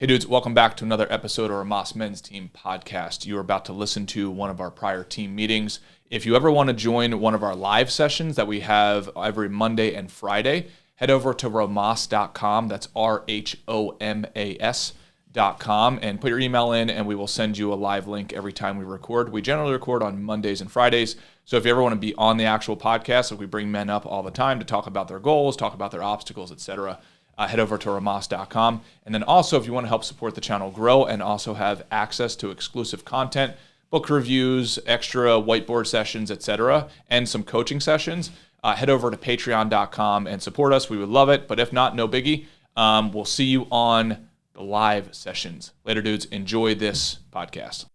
Hey dudes, welcome back to another episode of our Rhomas Men's Team podcast. You are about to listen to one of our prior team meetings. If you ever want to join one of our live sessions that we have every Monday and Friday, head over to rhomas.com. That's RHOMAS.com and put your email in and we will send you a live link every time we record. We generally record on Mondays and Fridays. So if you ever want to be on the actual podcast, like we bring men up all the time to talk about their goals, talk about their obstacles, etc., head over to rhomas.com. And then also, if you want to help support the channel grow and also have access to exclusive content, book reviews, extra whiteboard sessions, etc., and some coaching sessions, head over to patreon.com and support us. We would love it. But if not, no biggie. We'll see you on the live sessions. Later, dudes. Enjoy this podcast.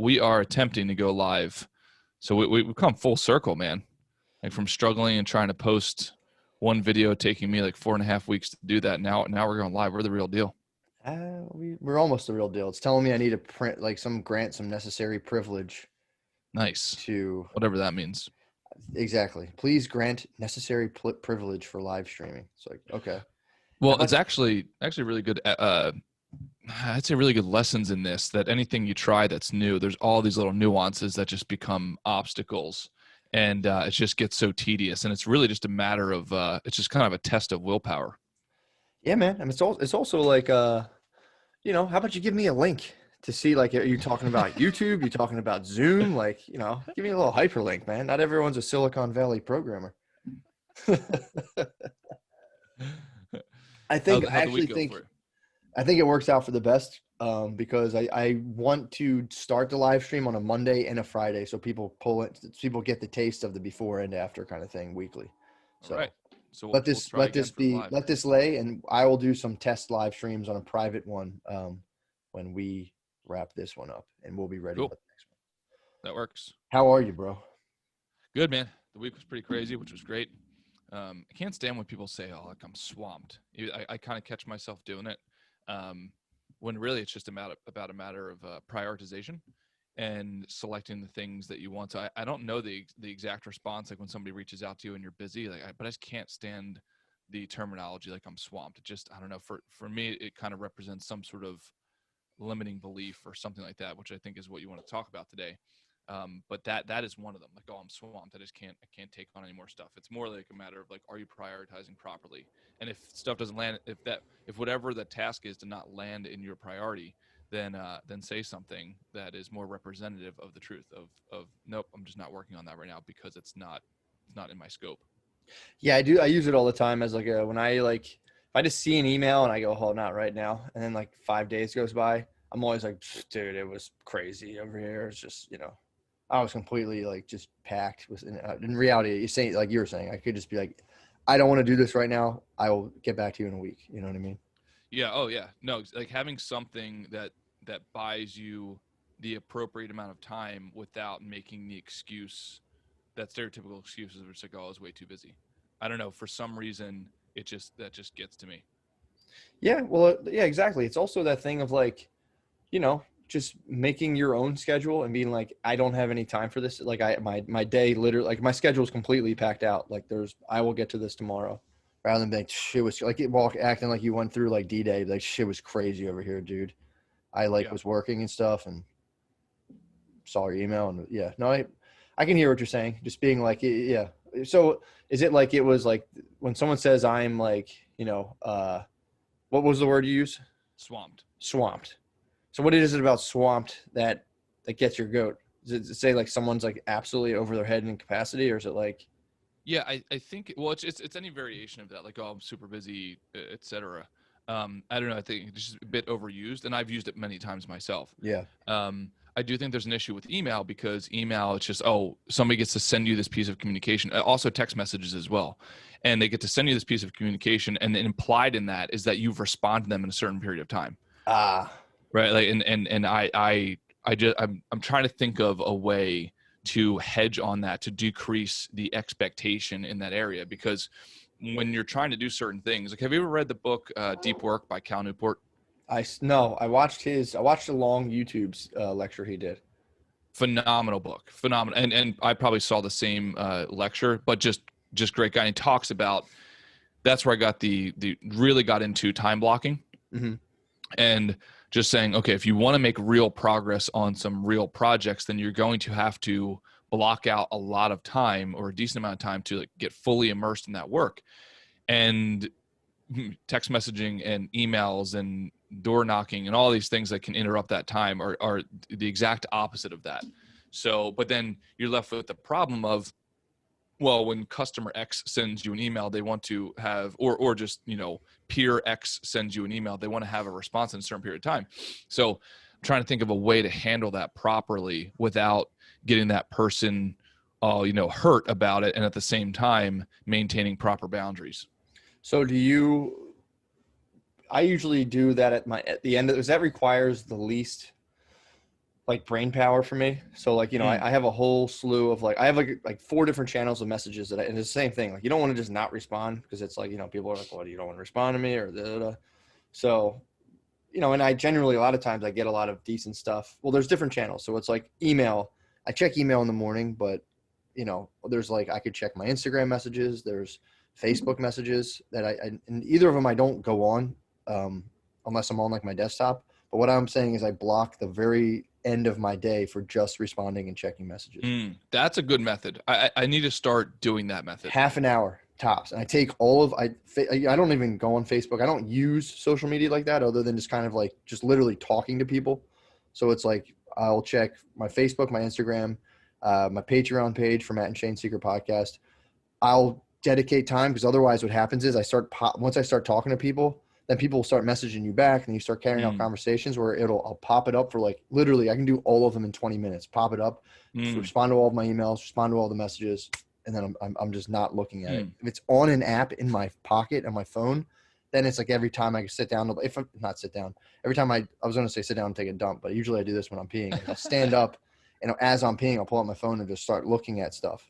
We are attempting to go live. So we've come full circle, man. Like from struggling and trying to post one video, taking me like 4.5 weeks to do that. Now we're going live. We're the real deal. We're almost the real deal. It's telling me I need to print like some necessary privilege. Nice. To whatever that means. Exactly. Please grant necessary privilege for live streaming. It's like, okay. Well, it's actually really good. I'd say really good lessons in this, that anything you try that's new, there's all these little nuances that just become obstacles, and it just gets so tedious. And it's really just a matter of it's just kind of a test of willpower. Yeah, man. I mean, it's also like how about you give me a link to see, like, are you talking about YouTube? You talking about Zoom? Like, give me a little hyperlink, man. Not everyone's a Silicon Valley programmer. I think I think it works out for the best because I want to start the live stream on a Monday and a Friday, so people get the taste of the before and after kind of thing weekly. So, all right. So let this lay, and I will do some test live streams on a private one when we wrap this one up, and we'll be ready for the next one. That works. How are you, bro? Good, man. The week was pretty crazy, which was great. I can't stand when people say, "Oh, like I'm swamped." I kind of catch myself doing it. When really it's just about a matter of prioritization and selecting the things that you want. So I don't know the exact response, like when somebody reaches out to you and you're busy, but I just can't stand the terminology like I'm swamped. It just, I don't know, for me, it kind of represents some sort of limiting belief or something like that, which I think is what you want to talk about today. But that is one of them. Like, oh, I'm swamped. I can't take on any more stuff. It's more like a matter of like, are you prioritizing properly? And if stuff doesn't land, if whatever the task is to not land in your priority, then say something that is more representative of the truth of nope, I'm just not working on that right now because it's not in my scope. Yeah, I do. I use it all the time as like when I if I just see an email and I go, oh, not right now, and then like 5 days goes by, I'm always like, dude, it was crazy over here. It's just, I was completely like just packed. In reality, you were saying, I could just be like, I don't want to do this right now. I will get back to you in a week. You know what I mean? Yeah. Oh yeah. No, like having something that buys you the appropriate amount of time without making the excuse, that stereotypical excuses, which like, oh, I was way too busy. I don't know. For some reason, that just gets to me. Yeah. Well, yeah, exactly. It's also that thing of like, just making your own schedule and being like, I don't have any time for this. Like my day literally, like my schedule is completely packed out. Like I will get to this tomorrow, rather than being like, shit was like acting like you went through like D-Day. Like, shit was crazy over here, dude. I was working and stuff and saw your email and I can hear what you're saying. Just being like, yeah. So is it like, it was like when someone says I'm like, what was the word you use? Swamped. So what is it about swamped that gets your goat? Does it say like someone's like absolutely over their head in capacity, or is it like? Yeah, I think, well, it's any variation of that. Like, oh, I'm super busy, etc. I don't know. I think it's just a bit overused, and I've used it many times myself. Yeah. I do think there's an issue with email, because email, it's just, oh, somebody gets to send you this piece of communication. Also text messages as well. And they get to send you this piece of communication, and implied in that is that you've responded to them in a certain period of time. Right. Like, I'm trying to think of a way to hedge on that, to decrease the expectation in that area, because when you're trying to do certain things, like, have you ever read the book Deep Work by Cal Newport? I watched a long YouTube lecture he did. Phenomenal book. Phenomenal. And I probably saw the same lecture, but just just great guy. And he talks about, that's where I got really got into time blocking. Mm-hmm. And just saying, okay, if you want to make real progress on some real projects, then you're going to have to block out a lot of time, or a decent amount of time, to like get fully immersed in that work. And text messaging and emails and door knocking and all these things that can interrupt that time are the exact opposite of that. So, but then you're left with the problem of, well, when customer X sends you an email, they want to have, or just, peer X sends you an email, they want to have a response in a certain period of time. So I'm trying to think of a way to handle that properly without getting that person, hurt about it, and at the same time maintaining proper boundaries. So I usually do that at the end, because that requires the least like brain power for me. So like, I have a whole slew of I have like 4 different channels of messages and it's the same thing. Like, you don't want to just not respond, because it's like, people are like, well, you don't want to respond to me, or da. So, and I generally, a lot of times I get a lot of decent stuff. Well, there's different channels. So it's like email. I check email in the morning, but there's like, I could check my Instagram messages. There's Facebook messages that and either of them I don't go on unless I'm on like my desktop. But what I'm saying is I block the very end of my day for just responding and checking messages. That's a good method. I need to start doing that method. Half an hour tops. And I take I don't even go on Facebook. I don't use social media like that, other than just kind of like just literally talking to people. So it's like, I'll check my Facebook, my Instagram, my Patreon page for Matt and Shane's Secret Podcast. I'll dedicate time, because otherwise what happens is once I start talking to people, then people will start messaging you back, and you start carrying out conversations where I'll pop it up for like, literally I can do all of them in 20 minutes, pop it up, respond to all of my emails, respond to all the messages. And then I'm just not looking at it. If it's on an app in my pocket on my phone, then it's like every time I sit down, every time I was going to say sit down and take a dump, but usually I do this when I'm peeing. I'll stand up, and as I'm peeing, I'll pull out my phone and just start looking at stuff.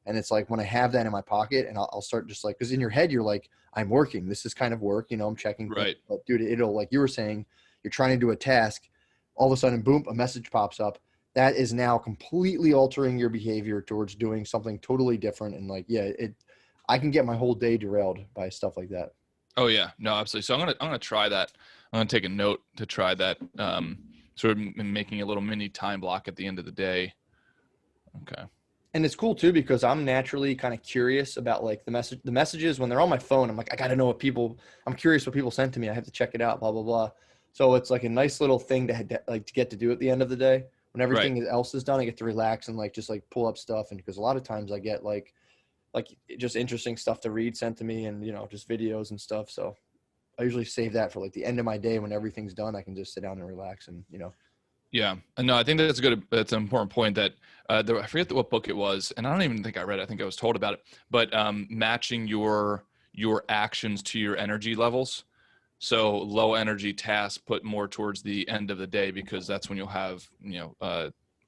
And it's like, when I have that in my pocket, and I'll start just like, because in your head, you're like, I'm working. This is kind of work, I'm checking. Right. But dude, it'll, like you were saying, you're trying to do a task. All of a sudden, boom, a message pops up. That is now completely altering your behavior towards doing something totally different. And like, I can get my whole day derailed by stuff like that. Oh yeah, no, absolutely. So I'm gonna try that. I'm gonna take a note to try that. Sort of making a little mini time block at the end of the day. Okay. And it's cool too, because I'm naturally kind of curious about like the messages when they're on my phone. I'm like, I got to know I'm curious what people sent to me. I have to check it out, blah, blah, blah. So it's like a nice little thing to get to do at the end of the day. When everything else is done, I get to relax and like, just like pull up stuff. And because a lot of times I get like just interesting stuff to read sent to me, and, just videos and stuff. So I usually save that for like the end of my day when everything's done. I can just sit down and relax and, Yeah. No, I think that's that's an important point that I forget what book it was, and I don't even think I read it. I think I was told about it, but matching your actions to your energy levels. So low energy tasks put more towards the end of the day, because that's when you'll have,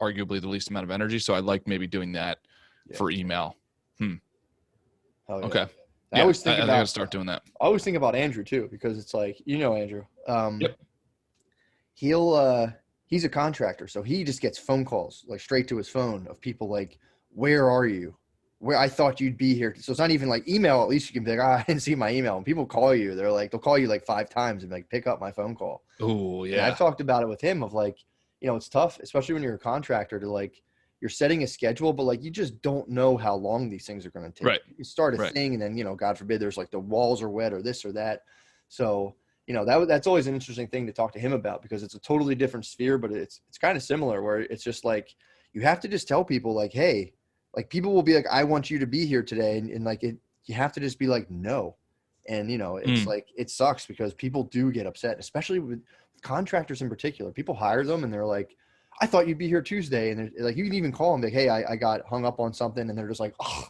arguably the least amount of energy. So I like maybe doing that for email. Yeah. Okay. I always think I gotta start doing that. I always think about Andrew too, because it's like, Andrew, Yep. he's a contractor. So he just gets phone calls like straight to his phone of people like, where are you? Where I thought you'd be here. So it's not even like email. At least you can be like, I didn't see my email. And people call you. They'll call you like 5 times and like, pick up my phone call. Oh yeah. And I've talked about it with him of like, it's tough, especially when you're a contractor, to like, you're setting a schedule, but like, you just don't know how long these things are going to take. Right. You start a thing, and then, God forbid, there's like the walls are wet or this or that. So, that's always an interesting thing to talk to him about, because it's a totally different sphere, but it's kind of similar, where it's just like, you have to just tell people like, hey, like, people will be like, I want you to be here today. And like, you have to just be like, no. And, it's like, it sucks, because people do get upset, especially with contractors in particular. People hire them and they're like, I thought you'd be here Tuesday. And like, you can even call them like, hey, I got hung up on something. And they're just like, oh,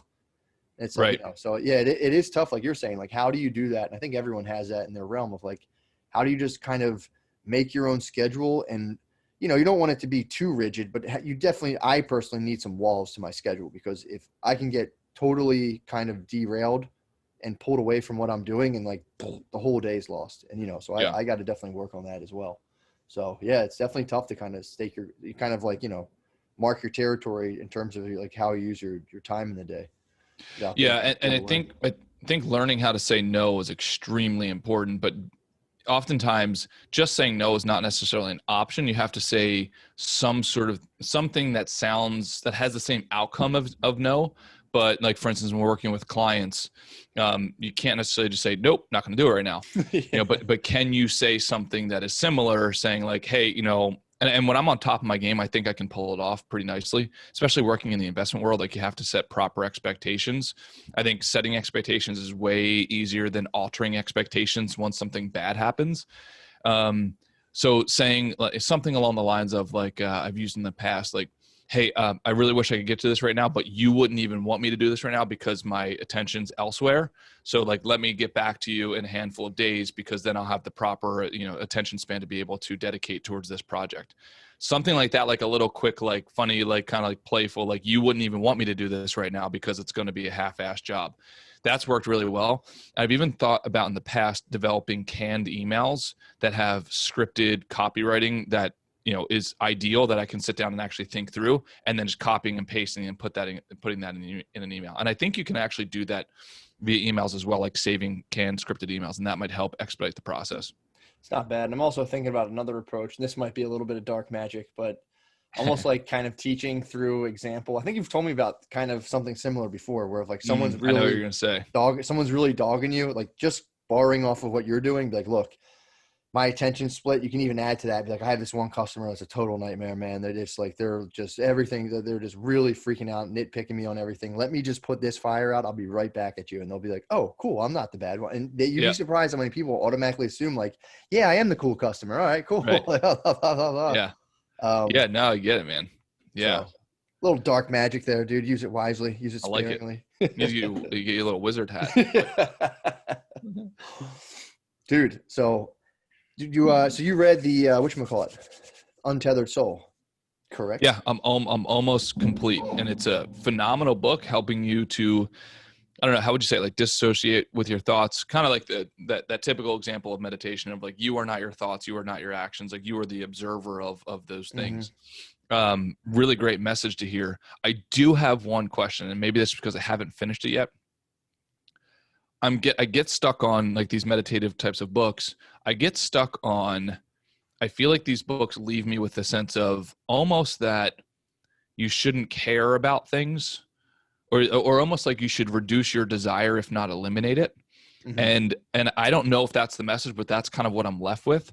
it's like, so yeah, it is tough. Like you're saying, like, how do you do that? And I think everyone has that in their realm of like, how do you just kind of make your own schedule? And, you don't want it to be too rigid, but I personally need some walls to my schedule, because if I can get totally kind of derailed and pulled away from what I'm doing, and like the whole day's lost. And, so I got to definitely work on that as well. So yeah, it's definitely tough to kind of mark your territory in terms of like how you use your time in the day. out there. Yeah. And I think learning how to say no is extremely important, but oftentimes just saying no is not necessarily an option. You have to say something that has the same outcome of no. But like, for instance, when we're working with clients, you can't necessarily just say, nope, not going to do it right now. Yeah. But can you say something that is similar, saying like, hey, and when I'm on top of my game, I think I can pull it off pretty nicely, especially working in the investment world. Like, you have to set proper expectations. I think setting expectations is way easier than altering expectations once something bad happens. So saying something along the lines of like, I've used in the past, like, hey, I really wish I could get to this right now, but you wouldn't even want me to do this right now because my attention's elsewhere. So like, let me get back to you in a handful of days, because then I'll have the proper, attention span to be able to dedicate towards this project. Something like that, like a little quick, like funny, like kind of like playful, like, you wouldn't even want me to do this right now because it's going to be a half-assed job. That's worked really well. I've even thought about in the past developing canned emails that have scripted copywriting that is ideal, that I can sit down and actually think through, and then just copying and pasting and putting that in an email. And I think you can actually do that via emails as well, like saving canned scripted emails, and that might help expedite the process. It's not bad. And I'm also thinking about another approach, and this might be a little bit of dark magic, but almost like kind of teaching through example. I think you've told me about kind of something similar before, where if like someone's I know what you're going to say. someone's really dogging you, like just borrowing off of what you're doing, be like, look, my attention split. You can even add to that. Be like, I have this one customer that's a total nightmare, man. They're just everything. They're just really freaking out, nitpicking me on everything. Let me just put this fire out. I'll be right back at you. And they'll be like, oh, cool. I'm not the bad one. And you'd be surprised how many people automatically assume like, yeah, I am the cool customer. All right, cool. Right. Yeah. No, I get it, man. Yeah. So, little dark magic there, dude. Use it wisely. Use it sparingly. I like it. You get your little wizard hat. Dude, so you read the whatchamacallit, Untethered Soul, correct? Yeah, I'm almost complete, and it's a phenomenal book helping you to, I don't know, how would you say it, like dissociate with your thoughts, kind of like that typical example of meditation of like, you are not your thoughts, you are not your actions, like you are the observer of those things. Really great message to hear. I do have one question, and maybe that's because I haven't finished it yet. I get stuck on like these meditative types of books. I feel like these books leave me with a sense of almost that you shouldn't care about things, or almost like you should reduce your desire, if not eliminate it. And I don't know if that's the message, but that's kind of what I'm left with.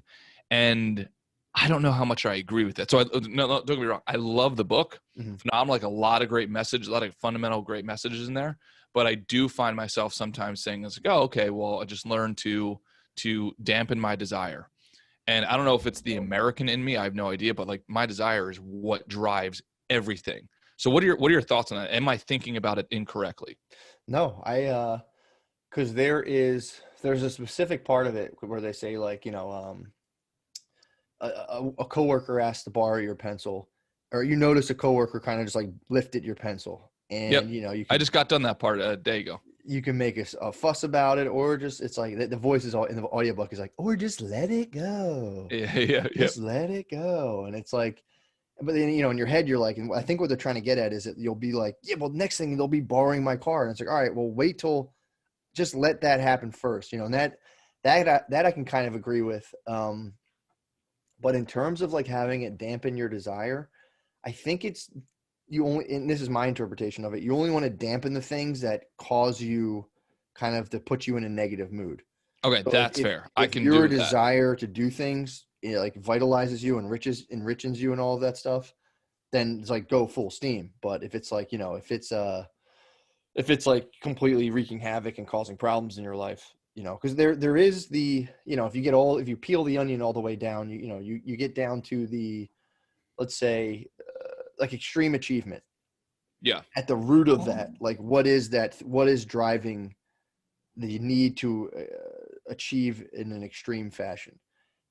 And I don't know how much I agree with that. So no, don't get me wrong. I love the book. Phenomenal, like a lot of great messages, a lot of fundamental great messages in there. But I do find myself sometimes saying, it's like, oh, okay, well, I just learned to dampen my desire. And I don't know if it's the American in me. I have no idea. But like, my desire is what drives everything. So what are your thoughts on that? Am I thinking about it incorrectly? No, because there's a specific part of it where they say like, a coworker asked to borrow your pencil, or you notice a coworker kind of just like lifted your pencil. And I just got done that part a day ago. You can make a fuss about it, or just, it's like the voice is all in the audiobook is like, or just let it go. Just let it go. And it's like, but then, in your head, you're like, and I think what they're trying to get at is that you'll be like, yeah, well, next thing they'll be borrowing my car. And it's like, all right, well, wait till, just let that happen first, and that I can kind of agree with. But in terms of like having it dampen your desire, I think it's, and this is my interpretation of it, you only want to dampen the things that cause you kind of to put you in a negative mood. Okay, so that's fair. I can do your that. desire to do things, like vitalizes you, enriches you and all of that stuff, then it's like go full steam. But if it's like, if it's like completely wreaking havoc and causing problems in your life, because there is the, if you peel the onion all the way down, you get down to the, let's say, like extreme achievement. Yeah. At the root of that, like what is driving the need to achieve in an extreme fashion?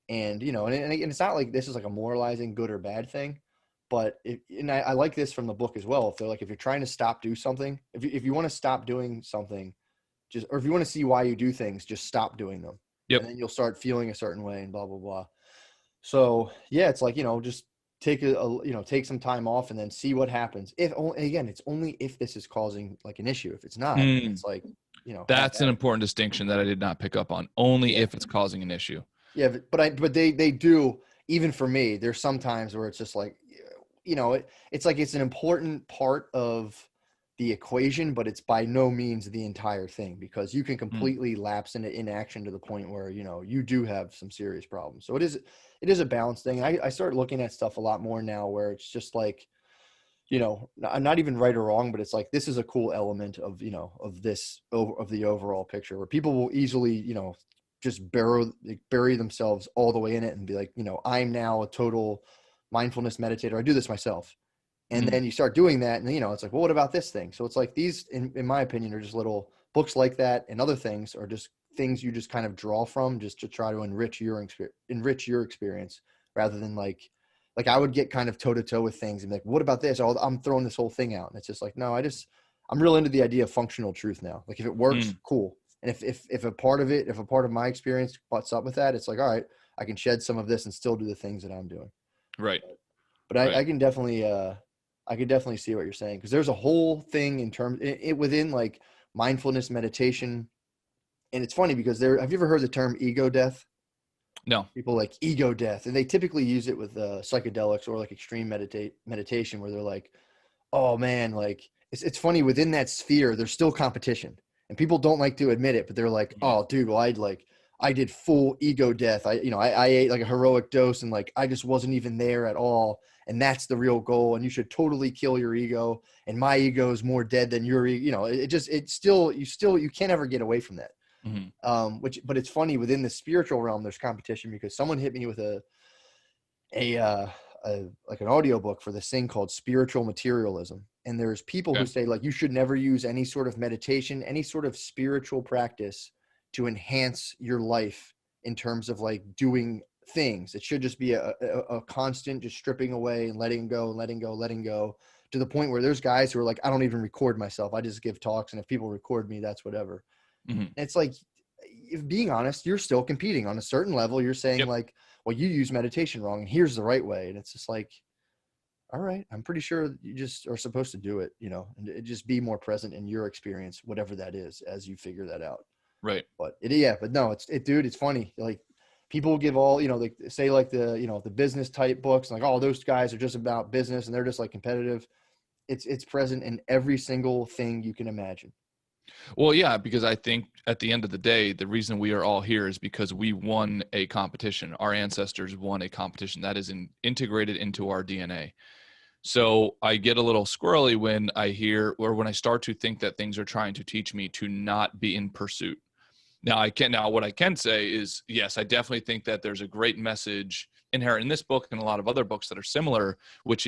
And, and it's not like this is like a moralizing good or bad thing, but I like this from the book as well. If they're like, if you're trying to do something, if you want to stop doing something, or if you want to see why you do things, just stop doing them. Yep. And then you'll start feeling a certain way and blah, blah, blah. So yeah, it's like, just take some time off and then see what happens. If again, it's only if this is causing like an issue. If it's not, Mm, it's like, have that's an at it. important distinction that I did not pick up on. Only Yeah. if it's causing an issue. Yeah. But they do, even for me, there's some times where it's just like, it's like, it's an important part of the equation, but it's by no means the entire thing, because you can Mm, completely lapse into inaction to the point where, you do have some serious problems. So it is a balance thing. I start looking at stuff a lot more now where it's just like, not even right or wrong, but it's like, this is a cool element of, of the overall picture, where people will easily, just bury themselves all the way in it and be like, I'm now a total mindfulness meditator. I do this myself. And mm, then you start doing that, and it's like, well, what about this thing? So it's like, these, in my opinion, are just little books like that, and other things are just things you just kind of draw from, just to try to enrich your experience, rather than like I would get kind of toe to toe with things and be like, what about this? Oh, I'm throwing this whole thing out, and it's just like, no, I'm real into the idea of functional truth now. Like, if it works, mm. cool. And if a part of my experience butts up with that, it's like, all right, I can shed some of this and still do the things that I'm doing. Right. But Right. I can definitely see what you're saying, because there's a whole thing in terms within like mindfulness meditation. And it's funny because have you ever heard the term ego death? No. People like ego death, and they typically use it with psychedelics or like extreme meditation, where they're like, oh man, like, it's funny, within that sphere there's still competition, and people don't like to admit it, but they're like, Mm, oh dude, well, I did full ego death. I ate like a heroic dose, and like I just wasn't even there at all, and that's the real goal, and you should totally kill your ego, and my ego is more dead than your you can't ever get away from that. mhm. But it's funny, within the spiritual realm there's competition, because someone hit me with a, uh, like an audiobook for this thing called spiritual materialism. And there's people who Okay. say, like, you should never use any sort of meditation, any sort of spiritual practice to enhance your life in terms of like doing things. It should just be a constant just stripping away and letting go and letting go, to the point where there's guys who are like, I don't even record myself. I just give talks. And if people record me, that's whatever. Mhm. And it's like, if being honest, you're still competing on a certain level. You're saying Yep. like, well, you use meditation wrong, and here's the right way. And it's just like, all right, I'm pretty sure you just are supposed to do it, and just be more present in your experience, whatever that is, as you figure that out. Right. But no, dude, it's funny. Like, people give all, they say like the business type books, like, oh, those guys are just about business and they're just like competitive. It's present in every single thing you can imagine. Well, yeah, because I think at the end of the day, the reason we are all here is because we won a competition. Our ancestors won a competition that is integrated into our DNA. So I get a little squirrely when I hear, or when I start to think that things are trying to teach me to not be in pursuit. Now what I can say is, yes, I definitely think that there's a great message inherent in this book and a lot of other books that are similar, which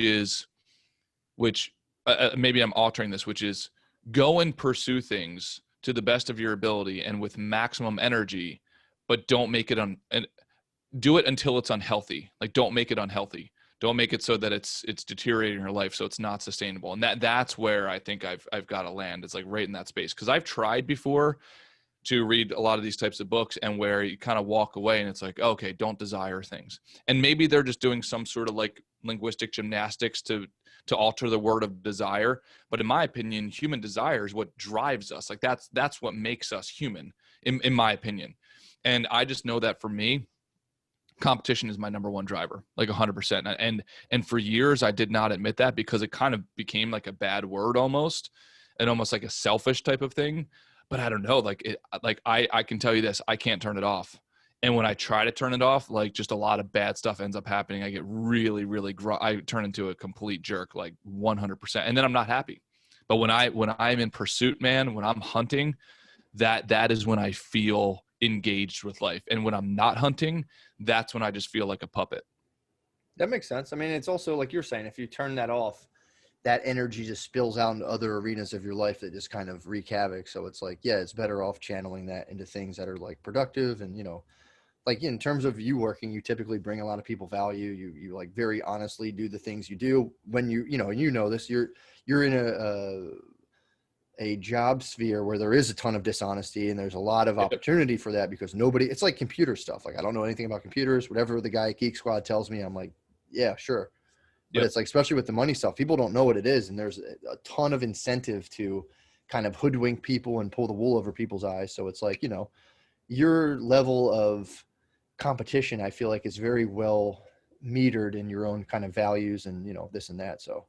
maybe I'm altering this, which is go and pursue things to the best of your ability and with maximum energy, but don't make it and do it until it's unhealthy. Like, don't make it unhealthy. Don't make it so that it's deteriorating your life, so it's not sustainable. And that's where I think I've got to land. It's like right in that space, because I've tried before to read a lot of these types of books, and where you kind of walk away and it's like, okay, don't desire things. And maybe they're just doing some sort of like linguistic gymnastics to alter the word of desire. But in my opinion, human desire is what drives us. Like, that's what makes us human, in my opinion. And I just know that for me, competition is my number one driver, like 100%. And for years I did not admit that, because it kind of became like a bad word almost, and almost like a selfish type of thing. But I don't know, I can tell you this, I can't turn it off. And when I try to turn it off, like, just a lot of bad stuff ends up happening. I get really, really, I turn into a complete jerk, like 100%. And then I'm not happy. But when I'm in pursuit, man, when I'm hunting, that is when I feel engaged with life. And when I'm not hunting, that's when I just feel like a puppet. That makes sense. I mean, it's also like you're saying, if you turn that off, that energy just spills out into other arenas of your life that just kind of wreak havoc. So it's like, yeah, it's better off channeling that into things that are like productive. And, like, in terms of you working, you typically bring a lot of people value. You like very honestly do the things you do when this, you're in a job sphere where there is a ton of dishonesty, and there's a lot of Yep. opportunity for that, because it's like computer stuff. Like, I don't know anything about computers. Whatever the guy at Geek Squad tells me, I'm like, yeah, sure. But Yep. it's like, especially with the money stuff, people don't know what it is. And there's a ton of incentive to kind of hoodwink people and pull the wool over people's eyes. So it's like, your level of competition, I feel like, is very well metered in your own kind of values and, this and that. So,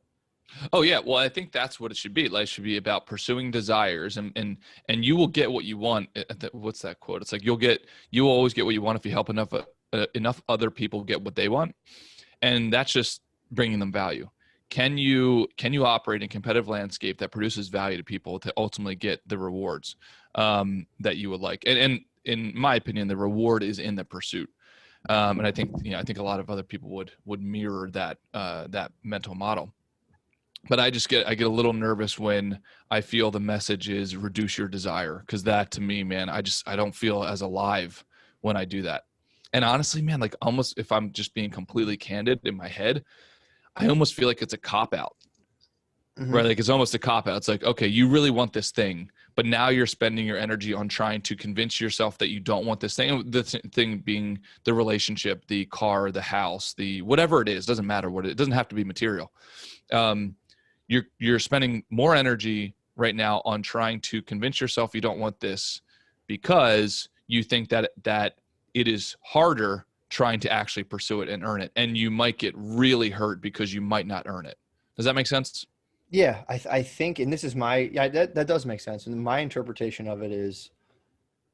Oh yeah. Well, I think that's what it should be. Life should be about pursuing desires, and you will get what you want. What's that quote? It's like you will always get what you want if you help enough other people get what they want. And that's just bringing them value. Can you operate in a competitive landscape that produces value to people to ultimately get the rewards that you would like? And in my opinion, the reward is in the pursuit. And I think a lot of other people would mirror that mental model. But I get a little nervous when I feel the message is reduce your desire, because that, to me, man, I don't feel as alive when I do that. And honestly, man, like, almost, if I'm just being completely candid in my head, I almost feel like it's a cop out, mm-hmm. right? Like, it's almost a cop out. It's like, okay, you really want this thing, but now you're spending your energy on trying to convince yourself that you don't want this thing. The thing being the relationship, the car, the house, the whatever it is, doesn't matter what it doesn't have to be material. You're spending more energy right now on trying to convince yourself you don't want this, because you think that it is harder trying to actually pursue it and earn it. And you might get really hurt because you might not earn it. Does that make sense? Yeah, I think, and this is that does make sense. And my interpretation of it is,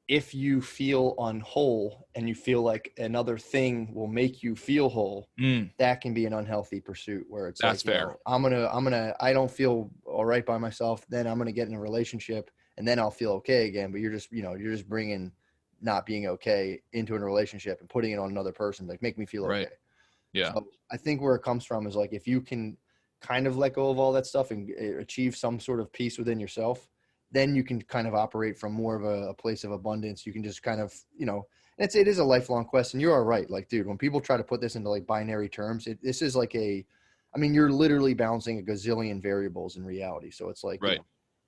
if you feel unwhole and you feel like another thing will make you feel whole, that can be an unhealthy pursuit, where it's That's like, fair. I don't feel all right by myself. Then I'm going to get in a relationship and then I'll feel okay again. But you're just bringing not being okay into a relationship and putting it on another person. Like, make me feel Right. okay. Yeah. So I think where it comes from is like, if you can kind of let go of all that stuff and achieve some sort of peace within yourself, then you can kind of operate from more of a place of abundance. You can just kind of, it is a lifelong quest. And you are right. Like, dude, when people try to put this into like binary terms, this is like you're literally balancing a gazillion variables in reality. So it's like, Right.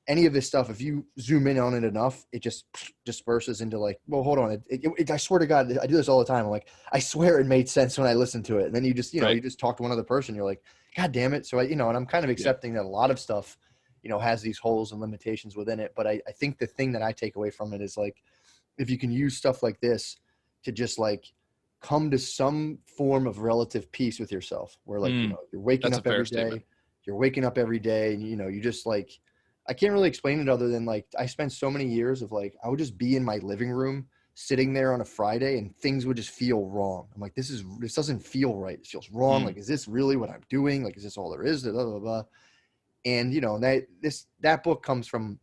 any of this stuff, if you zoom in on it enough, it just disperses into like, well, hold on. I swear to God, I do this all the time. I'm like, I swear it made sense when I listened to it. And then you just, Right. you just talk to one other person. You're like, God damn it. So and I'm kind of accepting that a lot of stuff, has these holes and limitations within it. But I think the thing that I take away from it is like, if you can use stuff like this to just like come to some form of relative peace with yourself, where like, you're waking That's a up every fair day, statement. and, you just like, I can't really explain it other than like, I spent so many years of like, I would just be in my living room sitting there on a Friday and things would just feel wrong. I'm like, this doesn't feel right. It feels wrong. Like, is this really what I'm doing? Like, is this all there is? Blah, blah, blah. And, that book comes from,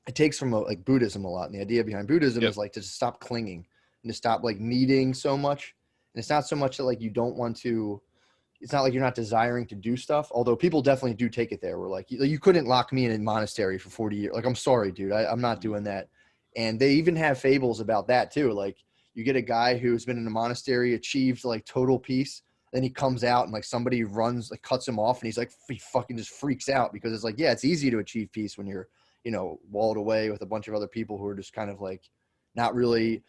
it takes from like Buddhism a lot. And the idea behind Buddhism is like to stop clinging and to stop like needing so much. And it's not so much that like you don't want to, it's not like you're not desiring to do stuff. Although people definitely do take it there. We're like, you couldn't lock me in a monastery for 40 years. Like, I'm sorry, dude. I'm not doing that. And they even have fables about that too. Like, you get a guy who's been in a monastery, achieved like total peace. Then he comes out and like somebody runs, like cuts him off, and he's like, he fucking just freaks out, because it's like, yeah, it's easy to achieve peace when you're, walled away with a bunch of other people who are just kind of like not really,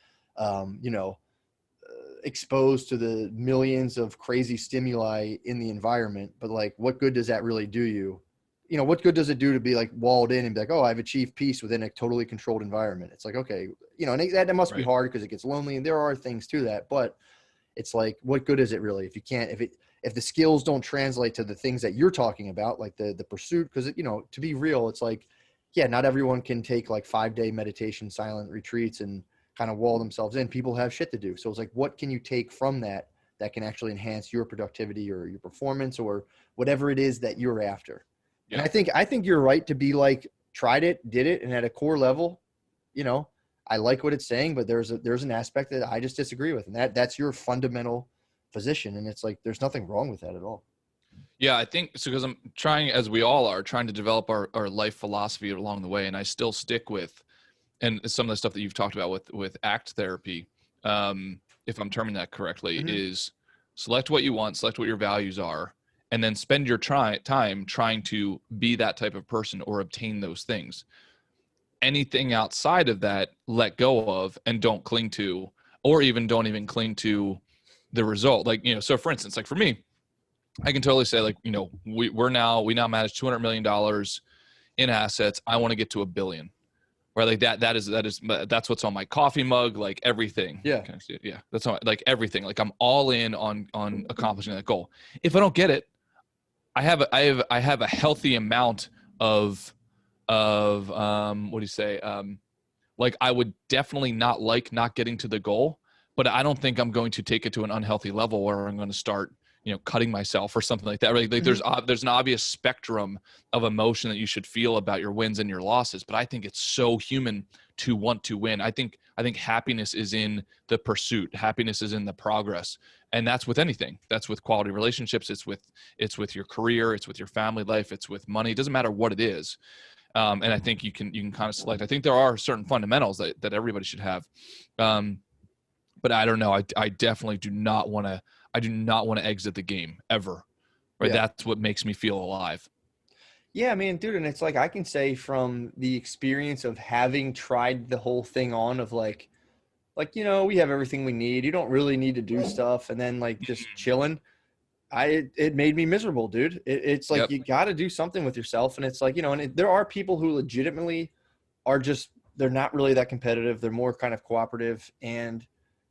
exposed to the millions of crazy stimuli in the environment. But like, what good does that really do you? What good does it do to be like walled in and be like, oh, I've achieved peace within a totally controlled environment? It's like, okay, and that must be Right. hard because it gets lonely, and there are things to that. But it's like, what good is it really if you can't, if the skills don't translate to the things that you're talking about, like the pursuit? Because to be real, it's like, yeah, not everyone can take like 5-day meditation, silent retreats, and kind of wall themselves in. People have shit to do. So it's like, what can you take from that can actually enhance your productivity or your performance or whatever it is that you're after? Yeah. And I think you're right to be like, tried it, did it, and at a core level, I like what it's saying, but there's an aspect that I just disagree with, and that's your fundamental position, and it's like, there's nothing wrong with that at all. Yeah, I think so, because I'm trying, as we all are, trying to develop our life philosophy along the way, and I still stick with, and some of the stuff that you've talked about with ACT therapy, if I'm terming that correctly, Mm-hmm. is select what you want, select what your values are, and then spend your time trying to be that type of person or obtain those things. Anything outside of that, let go of and don't cling to, or even don't even cling to the result. Like, so for instance, like for me, I can totally say, like, we now manage $200 million in assets. I want to get to $1 billion. Right, like that's what's on my coffee mug, like everything. Yeah. Can I see it? Yeah, that's on, like everything. Like I'm all in on accomplishing that goal. If I don't get it, I have a healthy amount of what do you say? Like I would definitely not like not getting to the goal, but I don't think I'm going to take it to an unhealthy level where I'm going to start cutting myself or something like that. Right? Like there's an obvious spectrum of emotion that you should feel about your wins and your losses, but I think it's so human to want to win. I think happiness is in the pursuit. Happiness is in the progress. And that's with anything. That's with quality relationships. It's with your career. It's with your family life. It's with money. It doesn't matter what it is. And I think you can kind of select. I think there are certain fundamentals that everybody should have. But I don't know. I definitely do not want to. I do not want to exit the game ever. Right. Yeah. That's what makes me feel alive. Yeah, I mean, dude, and it's like I can say from the experience of having tried the whole thing on of like we have everything we need. You don't really need to do stuff, and then like just chilling. It made me miserable, dude. It's like you got to do something with yourself, and it's like and there are people who legitimately are just they're not really that competitive. They're more kind of cooperative, and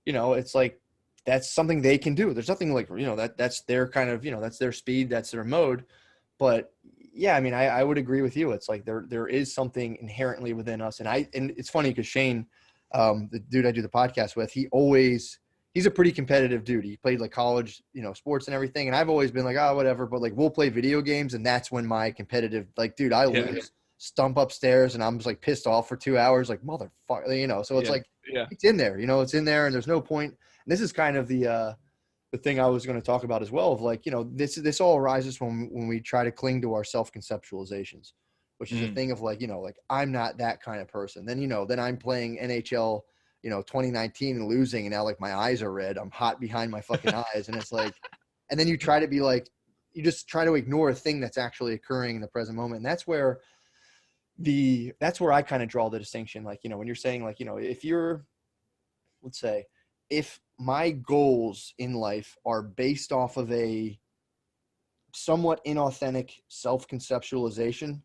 it's like that's something they can do. There's nothing like that's their kind of that's their speed, that's their mode. But yeah, I mean, I would agree with you. It's like there is something inherently within us, and it's funny because Shane, the dude I do the podcast with, he's a pretty competitive dude. He played like college, sports and everything. And I've always been like, oh, whatever. But like, we'll play video games. And that's when my competitive, like, dude, I lose, stump upstairs. And I'm just like pissed off for 2 hours. Like, motherfucker, so it's like, it's in there, it's in there. And there's no point. And this is kind of the thing I was going to talk about as well of like, this all arises when we try to cling to our self-conceptualizations, which is a thing of like, like I'm not that kind of person. Then, then I'm playing NHL 2019 and losing, and now like my eyes are red. I'm hot behind my fucking eyes. And it's like, and then you try to be like, you just try to ignore a thing that's actually occurring in the present moment. And that's where I kind of draw the distinction. Like, when you're saying like, if you're, let's say, if my goals in life are based off of a somewhat inauthentic self-conceptualization,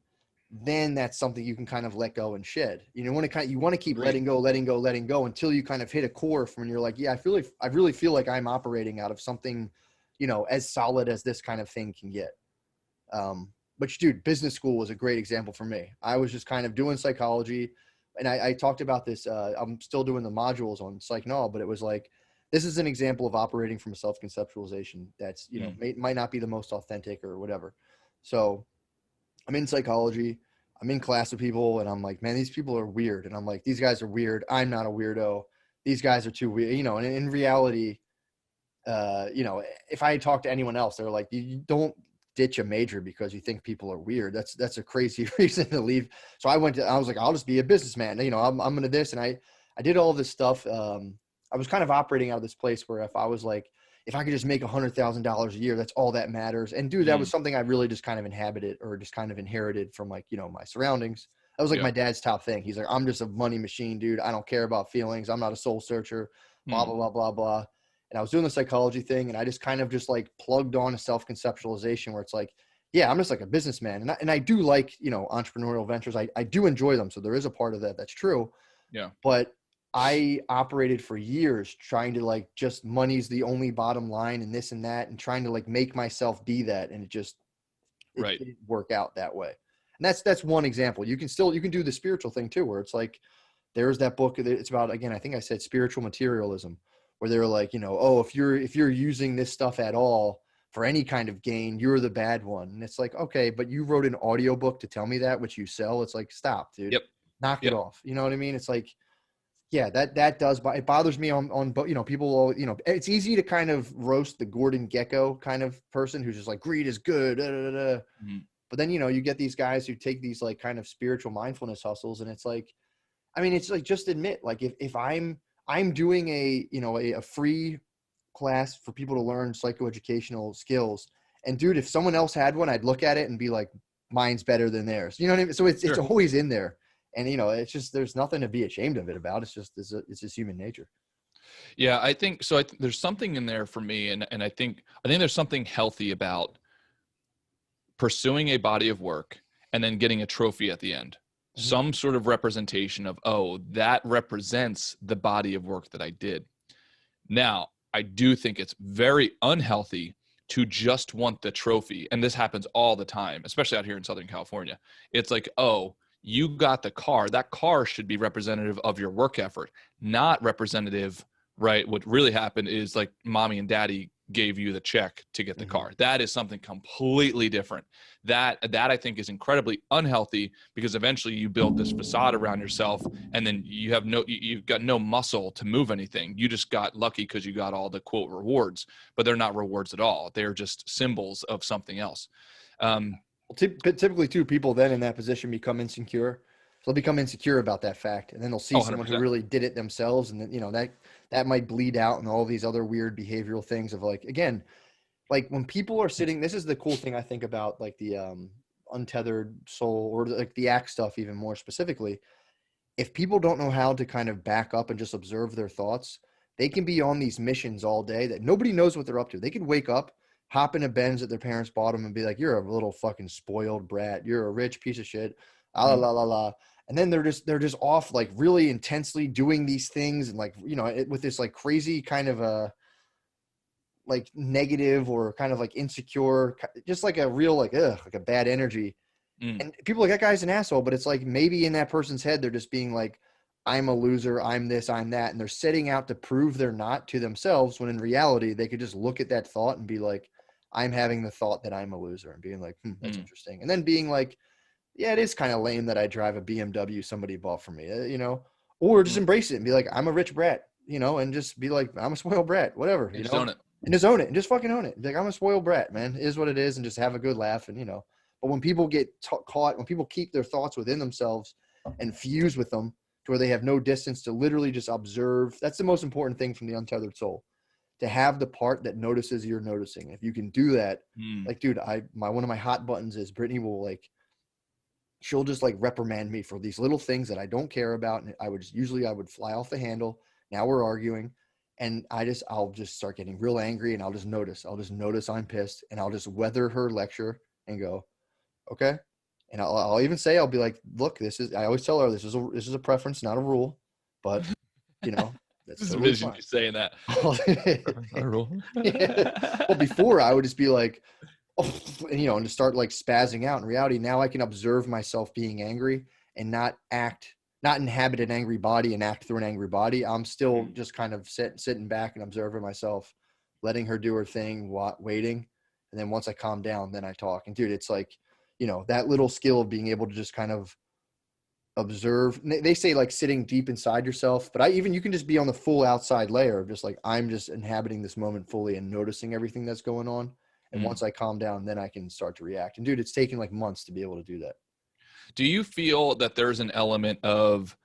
then that's something you can kind of let go and shed. You want to keep letting go until you kind of hit a core from when you're like, yeah, I really feel like I'm operating out of something, as solid as this kind of thing can get. But dude, business school was a great example for me. I was just kind of doing psychology, and I talked about this. I'm still doing the modules on psych null, but it was like, this is an example of operating from a self-conceptualization that's, might not be the most authentic or whatever. So I'm in psychology. I'm in class with people, and I'm like, man, these people are weird. And I'm like, these guys are weird. I'm not a weirdo. These guys are too weird. And in reality, if I talk to anyone else, they're like, you don't ditch a major because you think people are weird. That's a crazy reason to leave. So I was like, I'll just be a businessman. I'm going to this. And I did all this stuff. I was kind of operating out of this place where if I was like, if I could just make $100,000 a year, that's all that matters. And dude, that was something I really just kind of inherited from like, my surroundings. That was like my dad's top thing. He's like, I'm just a money machine, dude. I don't care about feelings. I'm not a soul searcher, blah, blah, blah, blah, blah. And I was doing the psychology thing, and I just kind of just like plugged on a self-conceptualization where it's like, yeah, I'm just like a businessman. And I do like, entrepreneurial ventures. I do enjoy them. So there is a part of that that's true. Yeah. But I operated for years trying to like, just money's the only bottom line and this and that, and trying to like make myself be that. And it didn't work out that way. And that's one example. You can do the spiritual thing too, where it's like, there's that book. It's about, again, I think I said spiritual materialism, where they're like, oh, if you're using this stuff at all for any kind of gain, you're the bad one. And it's like, okay, but you wrote an audiobook to tell me that, which you sell. It's like, stop, dude. Knock it off. You know what I mean? It's like, yeah, that does, it bothers me on, people, it's easy to kind of roast the Gordon Gekko kind of person who's just like, greed is good. Da, da, da, da. Mm-hmm. But then, you get these guys who take these like kind of spiritual mindfulness hustles. And it's like, I mean, it's like, just admit, like if I'm doing a free class for people to learn psychoeducational skills, and dude, if someone else had one, I'd look at it and be like, mine's better than theirs. You know what I mean? So it's always in there. And, it's just, there's nothing to be ashamed of it about. It's just human nature. Yeah, I think so. There's something in there for me, and I think there's something healthy about pursuing a body of work and then getting a trophy at the end. Mhm. Some sort of representation of, oh, that represents the body of work that I did. Now, I do think it's very unhealthy to just want the trophy. And this happens all the time, especially out here in Southern California. It's like, oh, you got the car. That car should be representative of your work effort, not representative, right? What really happened is like mommy and daddy gave you the check to get the Mhm. car. That is something completely different. That I think is incredibly unhealthy, because eventually you build this facade around yourself, and then you've got no muscle to move anything. You just got lucky because you got all the quote rewards, but they're not rewards at all. They're just symbols of something else. Well, but typically, too, people then in that position become insecure. So they'll become insecure about that fact, and then they'll see Oh, someone who 100%. really did it themselves, and then that might bleed out and all these other weird behavioral things of like, again, like when people are sitting. This is the cool thing I think about like the untethered soul, or like the act stuff even more specifically. If people don't know how to kind of back up and just observe their thoughts, they can be on these missions all day that nobody knows what they're up to. They could wake up, hop in a Benz that their parents bought them, and be like, "You're a little fucking spoiled brat. You're a rich piece of shit." Ah, la Mm. la la la. And then they're just off like really intensely doing these things, and like with this like crazy kind of a like negative or kind of like insecure, just like a real like like a bad energy. Mm. And people are like, that guy's an asshole, but it's like maybe in that person's head they're just being like, I'm a loser, I'm this, I'm that, and they're setting out to prove they're not to themselves, when in reality they could just look at that thought and be like, I'm having the thought that I'm a loser, and being like, that's Mm. interesting, and then being like, yeah, it is kind of lame that I drive a BMW somebody bought for me, or just Mm. embrace it and be like, I'm a rich brat, and just be like, I'm a spoiled brat, whatever, And just own it. and just own it and just fucking own it. Be like, I'm a spoiled brat, man. It is what it is, and just have a good laugh, and But when people get caught, when people keep their thoughts within themselves and fuse with them to where they have no distance to literally just observe, that's the most important thing from the untethered soul. To have the part that notices you're noticing. If you can do that, Mm. like, dude, one of my hot buttons is Brittany will like, she'll just like reprimand me for these little things that I don't care about. And I would fly off the handle. Now we're arguing. And I'll just start getting real angry, and I'll just notice I'm pissed, and I'll just weather her lecture and go, okay. And I'll even say, I'll be like, look, I always tell her this is a preference, not a rule, but that's Just totally envision fine. you saying that. Preference, not a rule. Yeah. Well, before I would just be like, oh, and to start like spazzing out. In reality, now I can observe myself being angry and not inhabit an angry body and act through an angry body. I'm still Mm. just kind of sitting back and observing myself, letting her do her thing, waiting. And then once I calm down, then I talk. And dude, it's like, that little skill of being able to just kind of observe. They say like sitting deep inside yourself, but you can just be on the full outside layer of just like, I'm just inhabiting this moment fully and noticing everything that's going on. And Mm. once I calm down, then I can start to react. And dude, it's taken like months to be able to do that. Do you feel that there's an element of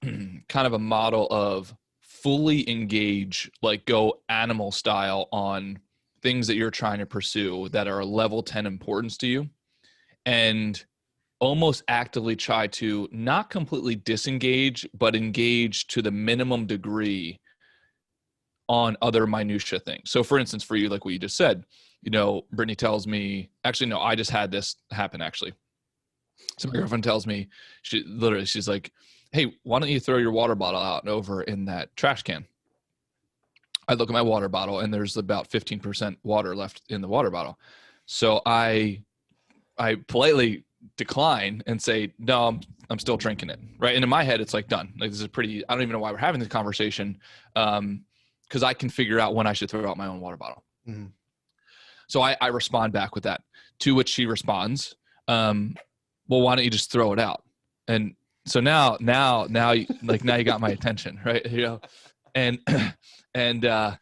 kind of a model of fully engage, like go animal style on things that you're trying to pursue that are level 10 importance to you, and almost actively try to not completely disengage, but engage to the minimum degree on other minutia things? So for instance, for you, like what you just said, Brittany tells me, actually, no, I just had this happen actually. So my girlfriend tells me, she's like, hey, why don't you throw your water bottle out over in that trash can? I look at my water bottle and there's about 15% water left in the water bottle. So I politely decline and say, no, I'm still drinking it. Right. And in my head, it's like done. Like, this is I don't even know why we're having this conversation. Cause I can figure out when I should throw out my own water bottle. Mm-hmm. So I respond back with that, to which she responds, well, why don't you just throw it out? And so now you got my attention, right? And, and,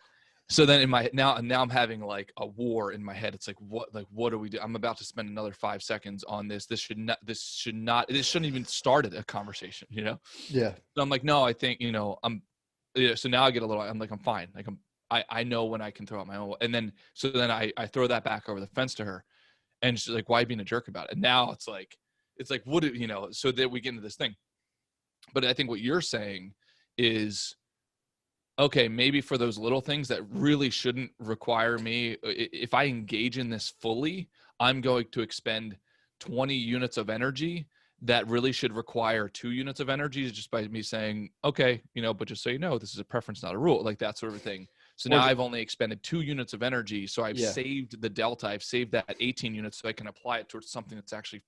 so then now I'm having like a war in my head. It's like, what do we do? I'm about to spend another 5 seconds on this. This shouldn't even started a conversation, Yeah. So I'm like, no, I think, so now I get I'm like, I'm fine. Like I know when I can throw out my own. And then, I throw that back over the fence to her, and she's like, why being a jerk about it? And now it's like, what do so that we get into this thing. But I think what you're saying is okay, maybe for those little things that really shouldn't require me, if I engage in this fully, I'm going to expend 20 units of energy that really should require 2 units of energy just by me saying, okay, but just so you know, this is a preference, not a rule, like that sort of thing. So now I've only expended 2 units of energy. So I've saved the delta. I've saved that 18 units so I can apply it towards something that's actually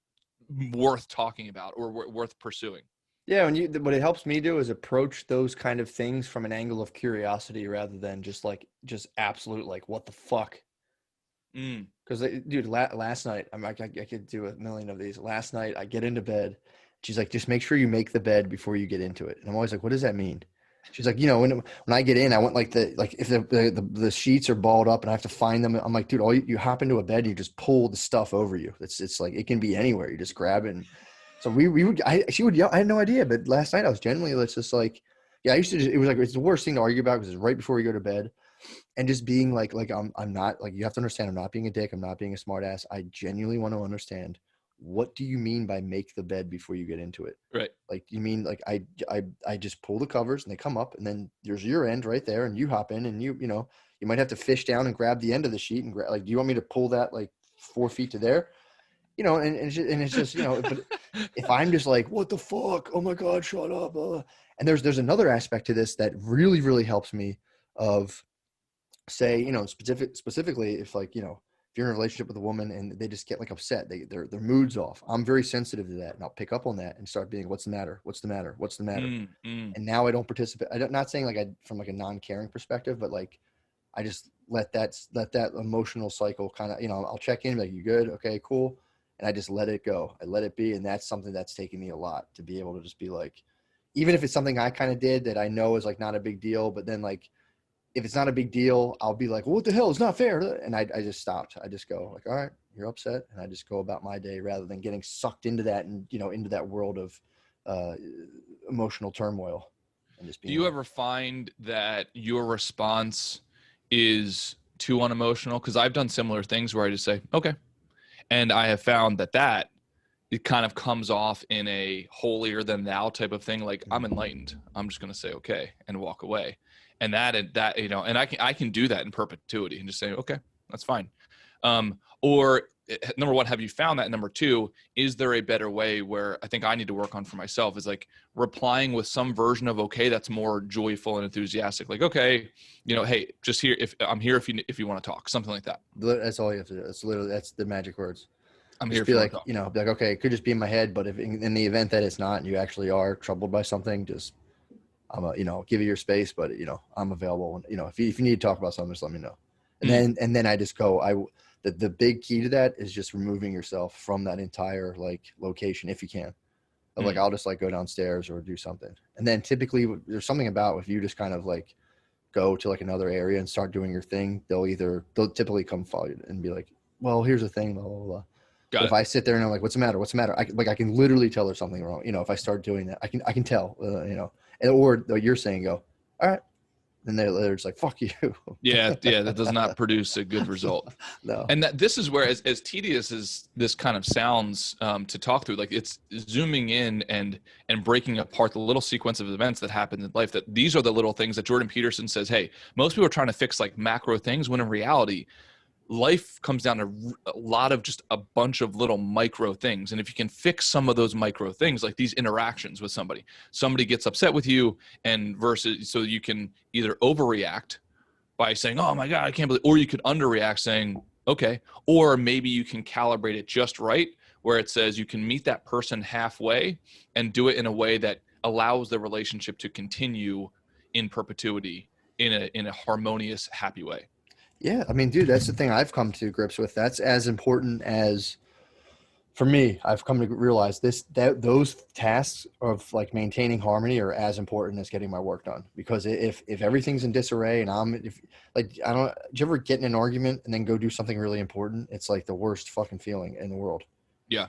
worth talking about or worth pursuing. Yeah, what it helps me do is approach those kind of things from an angle of curiosity rather than just absolute like what the fuck. Because dude, last night I could do a million of these. Last night I get into bed. She's like, just make sure you make the bed before you get into it. And I'm always like, what does that mean? She's like, when I get in, I want if the sheets are balled up and I have to find them. I'm like, dude, you hop into a bed and you just pull the stuff over you. It's like it can be anywhere. You just grab it. And so she would yell. I had no idea, but last night I was genuinely just like, yeah, I used to it was like, it's the worst thing to argue about because it's right before you go to bed. And just being like I'm not, like, you have to understand, I'm not being a dick. I'm not being a smart ass. I genuinely want to understand, what do you mean by make the bed before you get into it? Right. Like, you mean like I just pull the covers and they come up and then there's your end right there and you hop in and you might have to fish down and grab the end of the sheet and like, do you want me to pull that like 4 feet to there? And it's just, but if I'm just like, what the fuck? Oh my God, shut up. And there's another aspect to this that really, really helps me of, say, specifically if like, if you're in a relationship with a woman and they just get like upset, their mood's off. I'm very sensitive to that. And I'll pick up on that and start being, what's the matter? What's the matter? What's the matter? And now I don't participate. Not saying like from like a non-caring perspective, but like, I just let that emotional cycle kind of, I'll check in, like, you good? Okay, cool. And I just let it go. I let it be. And that's something that's taken me a lot to be able to just be like, even if it's something I kind of did that I know is like not a big deal, but then like, if it's not a big deal, I'll be like, well, what the hell? It's not fair. And I just stopped. I just go like, all right, you're upset. And I just go about my day rather than getting sucked into that and, into that world of emotional turmoil. And just being. Do you ever find that your response is too unemotional? Because I've done similar things where I just say, okay. And I have found that it kind of comes off in a holier than thou type of thing. Like, I'm enlightened. I'm just going to say, okay, and walk away. And that, and I can do that in perpetuity and just say, okay, that's fine. Or number one, have you found that? Number two, is there a better way where I think I need to work on for myself is like replying with some version of okay that's more joyful and enthusiastic. Like, okay, hey, just here, if I'm here if you want to talk, something like that. That's all you have to do. That's the magic words. I'm just here be like, be like, okay, it could just be in my head, but if in the event that it's not and you actually are troubled by something, just give you your space, but I'm available. And, if you need to talk about something, just let me know. And then I just go, the big key to that is just removing yourself from that entire like location if you can. Like, I'll just like go downstairs or do something. And then typically there's something about if you just kind of like go to like another area and start doing your thing, they'll typically come follow you and be like, well, here's the thing, blah, blah, blah. But if I sit there and I'm like, what's the matter? What's the matter? I can literally tell there's something wrong. If I start doing that, I can tell, or you're saying go, all right. And they're just like, fuck you. Yeah. That does not produce a good result. No. And this is where, as tedious as this kind of sounds to talk through, like it's zooming in and breaking apart the little sequence of events that happen in life, that these are the little things that Jordan Peterson says, hey, most people are trying to fix like macro things when in reality, life comes down to a lot of just a bunch of little micro things. And if you can fix some of those micro things, like these interactions with somebody gets upset with you so you can either overreact by saying, oh my God, I can't believe, or you could underreact saying, okay, or maybe you can calibrate it just right where it says you can meet that person halfway and do it in a way that allows the relationship to continue in perpetuity in a harmonious, happy way. Yeah, I mean, dude, that's the thing I've come to grips with. That's as important as, for me, I've come to realize those tasks of like maintaining harmony are as important as getting my work done. Because if everything's in disarray and did you ever get in an argument and then go do something really important? It's like the worst fucking feeling in the world. Yeah.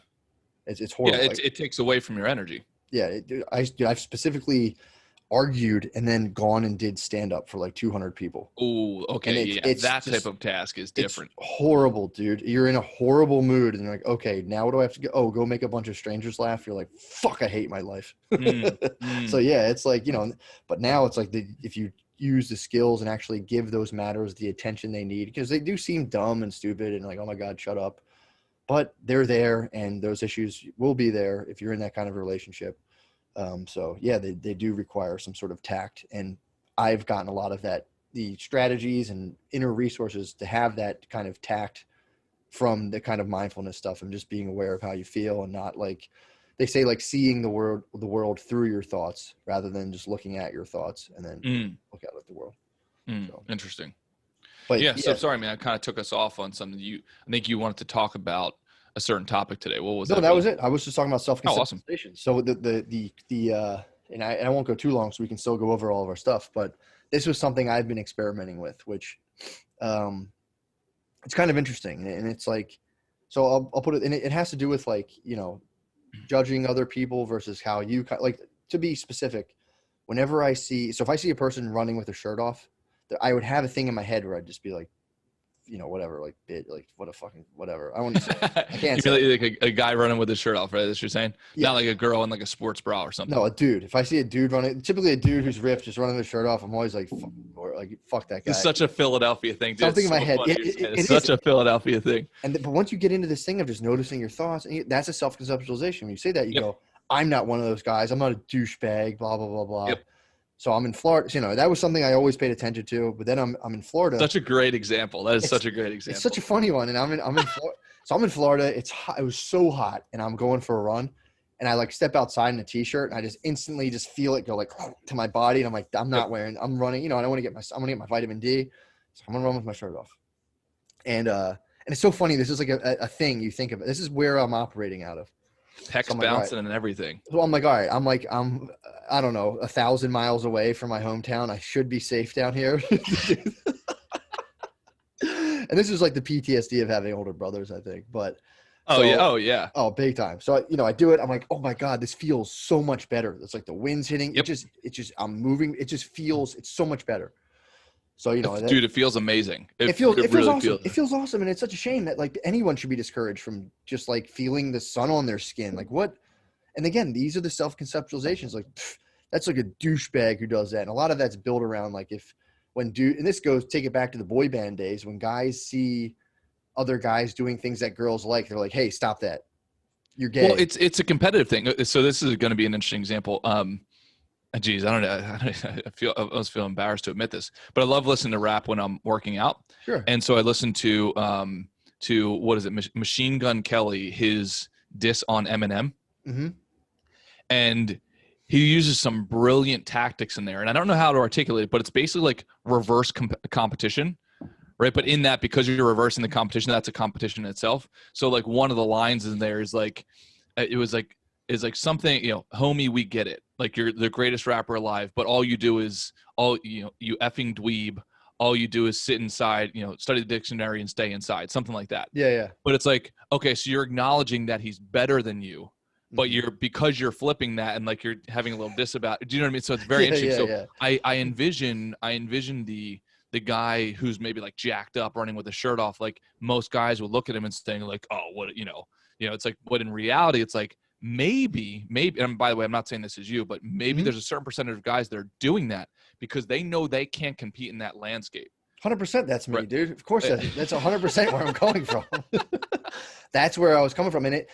It's horrible. Yeah, it takes away from your energy. Yeah, I've specifically argued and then gone and did stand up for like 200 people. Oh, okay. It's that type of task is different. It's horrible, dude. You're in a horrible mood and you're like, okay, now what do I have to go? Oh, go make a bunch of strangers laugh. You're like, fuck, I hate my life. So yeah, it's like, but now it's like if you use the skills and actually give those matters the attention they need, because they do seem dumb and stupid and like, oh my God, shut up. But they're there, and those issues will be there if you're in that kind of relationship. So yeah, they do require some sort of tact, and I've gotten a lot of that, the strategies and inner resources to have that kind of tact from the kind of mindfulness stuff and just being aware of how you feel, and not like they say, like seeing the world through your thoughts rather than just looking at your thoughts and then look out at the world. So. Interesting. But yeah. So sorry, man, I kind of took us off on something. I think you wanted to talk about a certain topic today. What was that? No, that was it. I was just talking about self-conceptualization. Oh, awesome. So and I won't go too long so we can still go over all of our stuff, but this was something I've been experimenting with, which it's kind of interesting. And it's like, so I'll put it, and it has to do with like, judging other people versus how you, like, to be specific, whenever if I see a person running with their shirt off, I would have a thing in my head where I'd just be like, whatever, like what a fucking whatever. I want to say, I can't you say like a guy running with his shirt off, right? That's what you're saying? Yeah. Not like a girl in like a sports bra or something. No, a dude. If I see a dude running, typically a dude who's ripped, just running his shirt off, I'm always like, fuck that guy. It's such a Philadelphia thing. Dude. Something in my head. It's such a Philadelphia thing. But once you get into this thing of just noticing your thoughts, that's a self-conceptualization. When you say that, you go, I'm not one of those guys. I'm not a douchebag, blah, blah, blah, blah. Yep. So I'm in Florida. That was something I always paid attention to. But then I'm in Florida. Such a great example. That is such a great example. It's such a funny one. And I'm in Florida. So I'm in Florida. It's hot. It was so hot, and I'm going for a run, and I like step outside in a t-shirt, and I just instantly just feel it go like to my body, and I'm like, I'm running. I want to get my vitamin D, so I'm gonna run with my shirt off. And it's so funny. This is like a thing you think of. This is where I'm operating out of. Pecs so bouncing and everything. So I'm like, all right. I'm I don't know, 1,000 miles away from my hometown. I should be safe down here. And this is like the PTSD of having older brothers, I think. But oh yeah. Oh, big time. So I do it. I'm like, oh my God, this feels so much better. It's like the wind's hitting. Yep. It just I'm moving. It just feels. It's so much better. So dude, it feels amazing. It feels awesome. It feels awesome, and it's such a shame that like anyone should be discouraged from just like feeling the sun on their skin. Like what? And again, these are the self-conceptualizations. Like that's like a douchebag who does that, and a lot of that's built around like and this goes, take it back to the boy band days when guys see other guys doing things that girls like, they're like, hey, stop that, you're gay. Well, it's a competitive thing. So this is going to be an interesting example. Geez, I don't know. I almost feel embarrassed to admit this, but I love listening to rap when I'm working out. Sure. And so I listen to what is it? Machine Gun Kelly, his diss on Eminem. Mm-hmm. And he uses some brilliant tactics in there. And I don't know how to articulate it, but it's basically like reverse competition, right? But in that, because you're reversing the competition, that's a competition in itself. So like one of the lines in there is like, is like something, homie, we get it. Like you're the greatest rapper alive, but all you do is you effing dweeb. All you do is sit inside, study the dictionary and stay inside, something like that. Yeah. But it's like, okay, so you're acknowledging that he's better than you, but because you're flipping that and like you're having a little diss about, do you know what I mean? So it's very interesting. So I envision the guy who's maybe like jacked up running with the shirt off. Like most guys would look at him and saying like, oh, what, it's like, but in reality, it's like, maybe, and by the way, I'm not saying this is you, but maybe there's a certain percentage of guys that are doing that because they know they can't compete in that landscape. 100%. That's me, right. Dude. Of course, that's 100% where I'm coming from. That's where I was coming from. And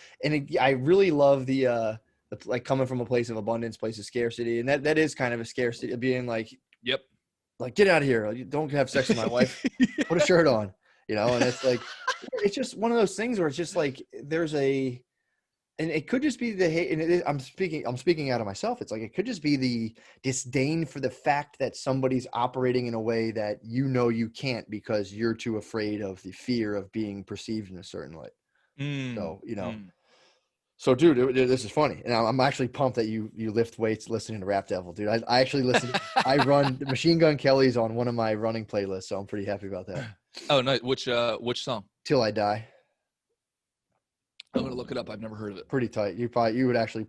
I really love the like coming from a place of abundance, place of scarcity. And that is kind of a scarcity of being like, yep. Like, get out of here. Don't have sex with my wife. Put a shirt on, and it's like, it's just one of those things where it's just like, and it could just be the hate. And I'm speaking out of myself. It's like, it could just be the disdain for the fact that somebody's operating in a way that you can't because you're too afraid of the fear of being perceived in a certain light. So, So, dude, this is funny. And I'm actually pumped that you lift weights listening to Rap Devil, dude. I actually listen. I run Machine Gun Kelly's on one of my running playlists, so I'm pretty happy about that. Oh, no. Which song? Till I Die. I'm going to look it up. I've never heard of it. Pretty tight. You would actually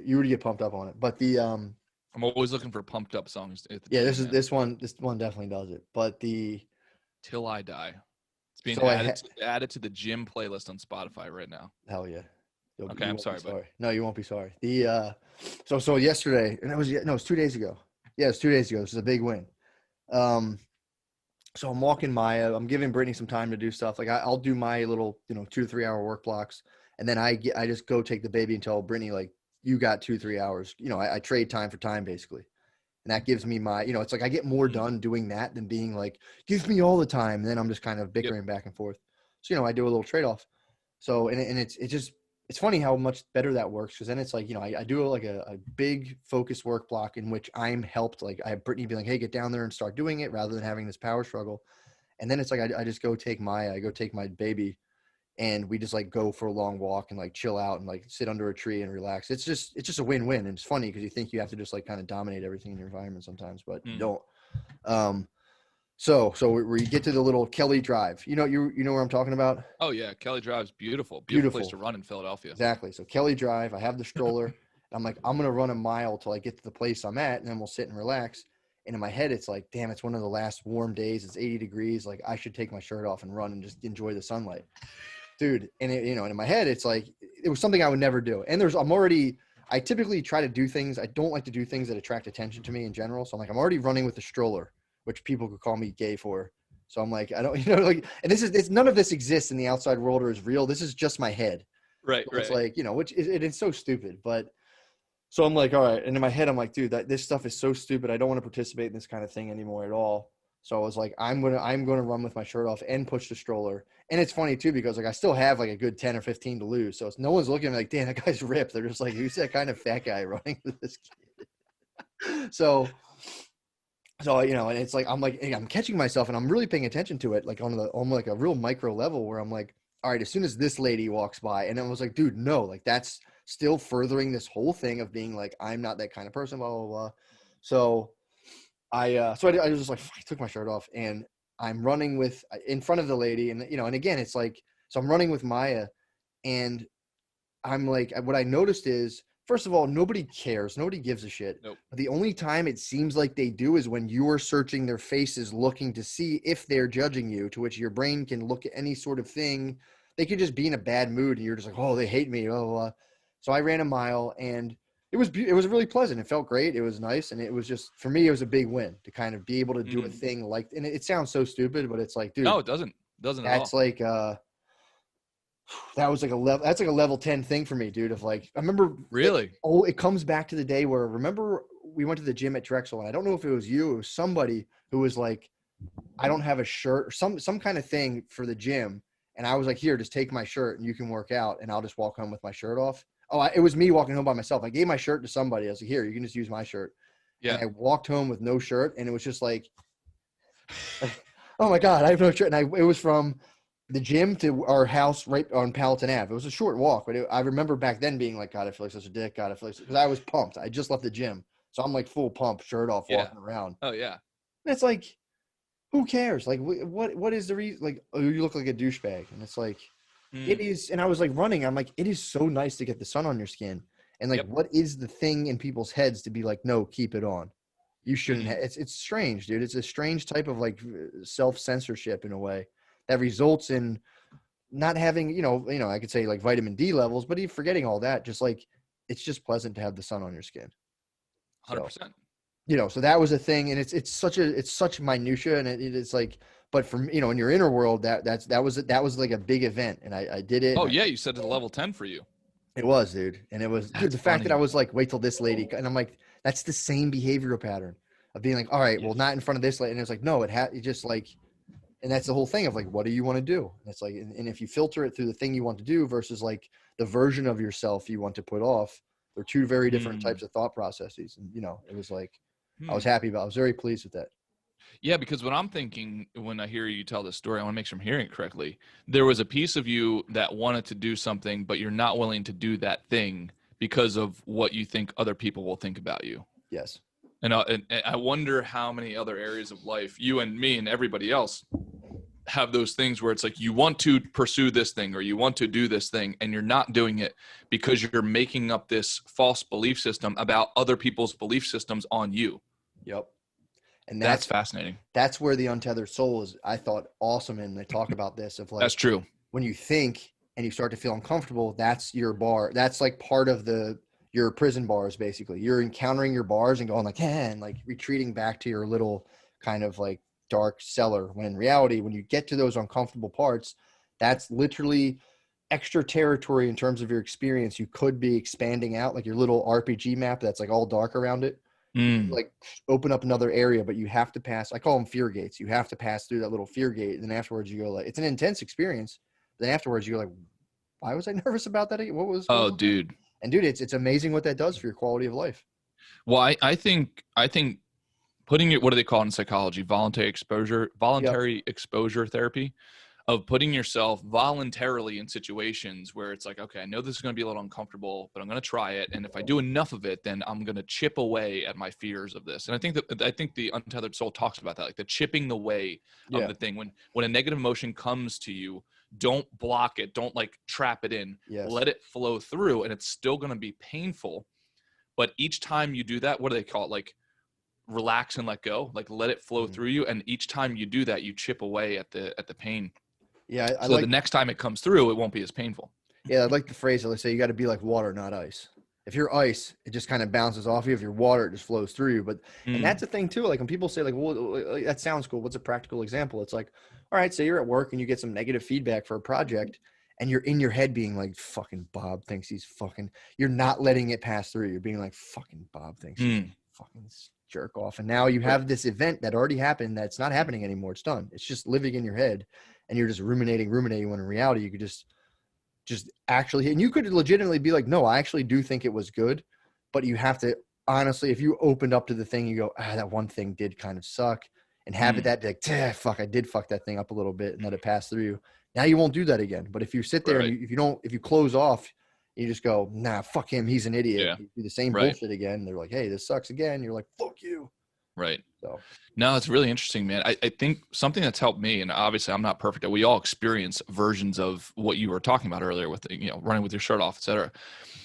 you would get pumped up on it. But I'm always looking for pumped up songs. This one definitely does it. But Till I Die. It's being added to the gym playlist on Spotify right now. Hell yeah. Okay, I'm sorry, but no, you won't be sorry. So yesterday, and it was 2 days ago. Yeah, it was 2 days ago. This is a big win. So I'm walking Maya. I'm giving Brittany some time to do stuff. Like I'll do my little, 2 to 3 hour work blocks, and then I just go take the baby and tell Brittany like, you got 2 3 hours. I trade time for time basically, and that gives me my, it's like I get more done doing that than being like, give me all the time. And then I'm just kind of bickering back and forth. So I do a little trade off. So and it's funny how much better that works, because then it's like, I do like a big focused work block in which I'm helped. Like I have Brittany be like, hey, get down there and start doing it, rather than having this power struggle. And then it's like I just go take my baby, and we just like go for a long walk and like chill out and like sit under a tree and relax. It's just a win-win. And it's funny because you think you have to just like kind of dominate everything in your environment sometimes, but you don't. So where you get to the little Kelly Drive, you know where I'm talking about? Oh yeah, Kelly Drive's beautiful place to run in Philadelphia. Exactly. So Kelly Drive, I have the stroller. I'm like, I'm gonna run a mile till I get to the place I'm at, and then we'll sit and relax. And in my head, it's like, damn, it's one of the last warm days. It's 80 degrees. Like I should take my shirt off and run and just enjoy the sunlight, dude. And and in my head, it's like, it was something I would never do. And I typically try to do things. I don't like to do things that attract attention to me in general. So I'm already running with the stroller, which people could call me gay for. So I'm like, I don't, and none of this exists in the outside world or is real. This is just my head. Right. So it's like, which it's so stupid, but so I'm like, all right. And in my head, I'm like, dude, this stuff is so stupid. I don't want to participate in this kind of thing anymore at all. So I was like, I'm going to run with my shirt off and push the stroller. And it's funny too, because like, I still have like a good 10 or 15 to lose. So no one's looking at me like, damn, that guy's ripped. They're just like, who's that kind of fat guy running with this kid? So, and it's like, I'm catching myself and I'm really paying attention to it, like on like a real micro level where I'm like, all right, as soon as this lady walks by, and I was like, dude, no, like that's still furthering this whole thing of being like, I'm not that kind of person, blah, blah, blah. So I was just like, I took my shirt off and I'm running in front of the lady. And, and again, it's like, so I'm running with Maya, and I'm like, what I noticed is, first of all, nobody cares. Nobody gives a shit. Nope. The only time it seems like they do is when you're searching their faces, looking to see if they're judging you, to which your brain can look at any sort of thing. They could just be in a bad mood and you're just like, oh, they hate me. Blah, blah, blah. So I ran a mile and it was really pleasant. It felt great. It was nice. And it was just, for me, it was a big win to kind of be able to do a thing like, and it sounds so stupid, but it's like, dude, no, it doesn't at all. That's like, that's like a level 10 thing for me, dude. Of like, I remember really, it comes back to the day where, remember we went to the gym at Drexel, and I don't know if it was you, it was somebody who was like, I don't have a shirt or some kind of thing for the gym. And I was like, here, just take my shirt and you can work out and I'll just walk home with my shirt off. Oh, it was me walking home by myself. I gave my shirt to somebody. I was like, here, you can just use my shirt. Yeah. And I walked home with no shirt, and it was just like, oh my God, I have no shirt. And it was from the gym to our house right on Palatine Ave. It was a short walk, but I remember back then being like, God, I feel like such a dick. God, I feel like, because I was pumped. I just left the gym. So I'm like full pump, shirt off, walking around. Oh yeah. And it's like, who cares? Like, what is the reason? Like, oh, you look like a douchebag. And it's like, it is. And I was like running. I'm like, it is so nice to get the sun on your skin. And like, what is the thing in people's heads to be like, no, keep it on. You shouldn't. It's strange, dude. It's a strange type of like self-censorship in a way that results in not having, I could say like vitamin D levels, but even forgetting all that, just like, it's just pleasant to have the sun on your skin. 100%. So that was a thing, and it's such minutia, and it is like, but from, in your inner world, that was like a big event, and I did it. Oh yeah. You said it's level 10 for you. It was, dude. And it was, dude, the fact that I was like, wait till this lady, and I'm like, that's the same behavioral pattern of being like, all right, well, not in front of this lady. And it's like, no, it just like, and that's the whole thing of like, what do you want to do? And it's like, and if you filter it through the thing you want to do versus like the version of yourself you want to put off, they're two very different types of thought processes. And, it was like, I was happy about it. I was very pleased with that. Yeah, because what I'm thinking when I hear you tell this story, I want to make sure I'm hearing it correctly. There was a piece of you that wanted to do something, but you're not willing to do that thing because of what you think other people will think about you. Yes. And I wonder how many other areas of life, you and me and everybody else, have those things where it's like you want to pursue this thing or you want to do this thing and you're not doing it because you're making up this false belief system about other people's belief systems on you. Yep. And that's fascinating. That's where the untethered soul is, I thought, awesome. And they talk about this of like, that's true. When you think and you start to feel uncomfortable, that's your bar. That's like part of your prison bars, basically. You're encountering your bars and going like, and like retreating back to your little kind of like dark cellar, when in reality, when you get to those uncomfortable parts, that's literally extra territory in terms of your experience. You could be expanding out like your little RPG map that's like all dark around it. Like open up another area, but you have to pass, I call them fear gates. You have to pass through that little fear gate. And then afterwards you go like, it's an intense experience. Then afterwards you go like, why was I nervous about that? What was dude. And dude, it's amazing what that does for your quality of life. Well, I think putting it, what do they call it in psychology? Voluntary exposure therapy, of putting yourself voluntarily in situations where it's like, okay, I know this is going to be a little uncomfortable, but I'm going to try it. And if I do enough of it, then I'm going to chip away at my fears of this. And I think the Untethered Soul talks about that, like the chipping the way of the thing. When a negative emotion comes to you, don't block it. Don't like trap it in. Yes. Let it flow through, and it's still going to be painful. But each time you do that, what do they call it? Like relax and let go, like let it flow through you. And each time you do that, you chip away at the pain. Yeah. So like, the next time it comes through, it won't be as painful. Yeah. I like the phrase that they say, you got to be like water, not ice. If you're ice, it just kind of bounces off you. If you're water, it just flows through you. But, and that's the thing too. Like when people say like, well, that sounds cool. What's a practical example? It's like, all right, say you're at work and you get some negative feedback for a project and you're in your head being like, fucking Bob thinks he's fucking, you're not letting it pass through. You're being like, fucking Bob thinks he's fucking jerk off. And now you have this event that already happened that's not happening anymore. It's done. It's just living in your head and you're just ruminating when in reality you could just actually, and you could legitimately be like, no, I actually do think it was good, but you have to honestly, if you opened up to the thing, you go, that one thing did kind of suck, and have it that like, fuck, I did fuck that thing up a little bit and let it pass through you. Now you won't do that again. But if you sit there and if you close off, you just go, nah, fuck him, he's an idiot. Yeah. You do the same bullshit again. They're like, hey, this sucks again. You're like, fuck you. Right. So no, it's really interesting, man. I think something that's helped me, and obviously I'm not perfect, we all experience versions of what you were talking about earlier with, running with your shirt off, et cetera.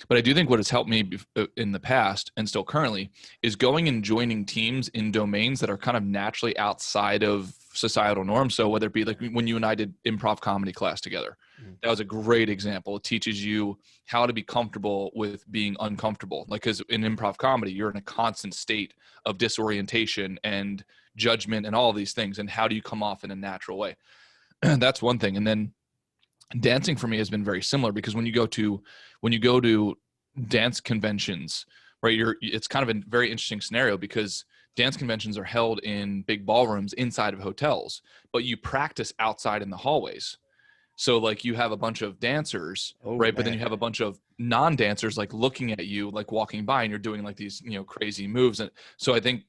But I do think what has helped me in the past and still currently is going and joining teams in domains that are kind of naturally outside of societal norms. So whether it be like when you and I did improv comedy class together, that was a great example. It teaches you how to be comfortable with being uncomfortable. Like, because in improv comedy, you're in a constant state of disorientation and judgment and all of these things. And how do you come off in a natural way? That's one thing. And then dancing for me has been very similar, because when you go to dance conventions, right, it's kind of a very interesting scenario, because dance conventions are held in big ballrooms inside of hotels, but you practice outside in the hallways. So like you have a bunch of dancers, right? Man. But then you have a bunch of non-dancers like looking at you, like walking by, and you're doing like these, crazy moves. And so I think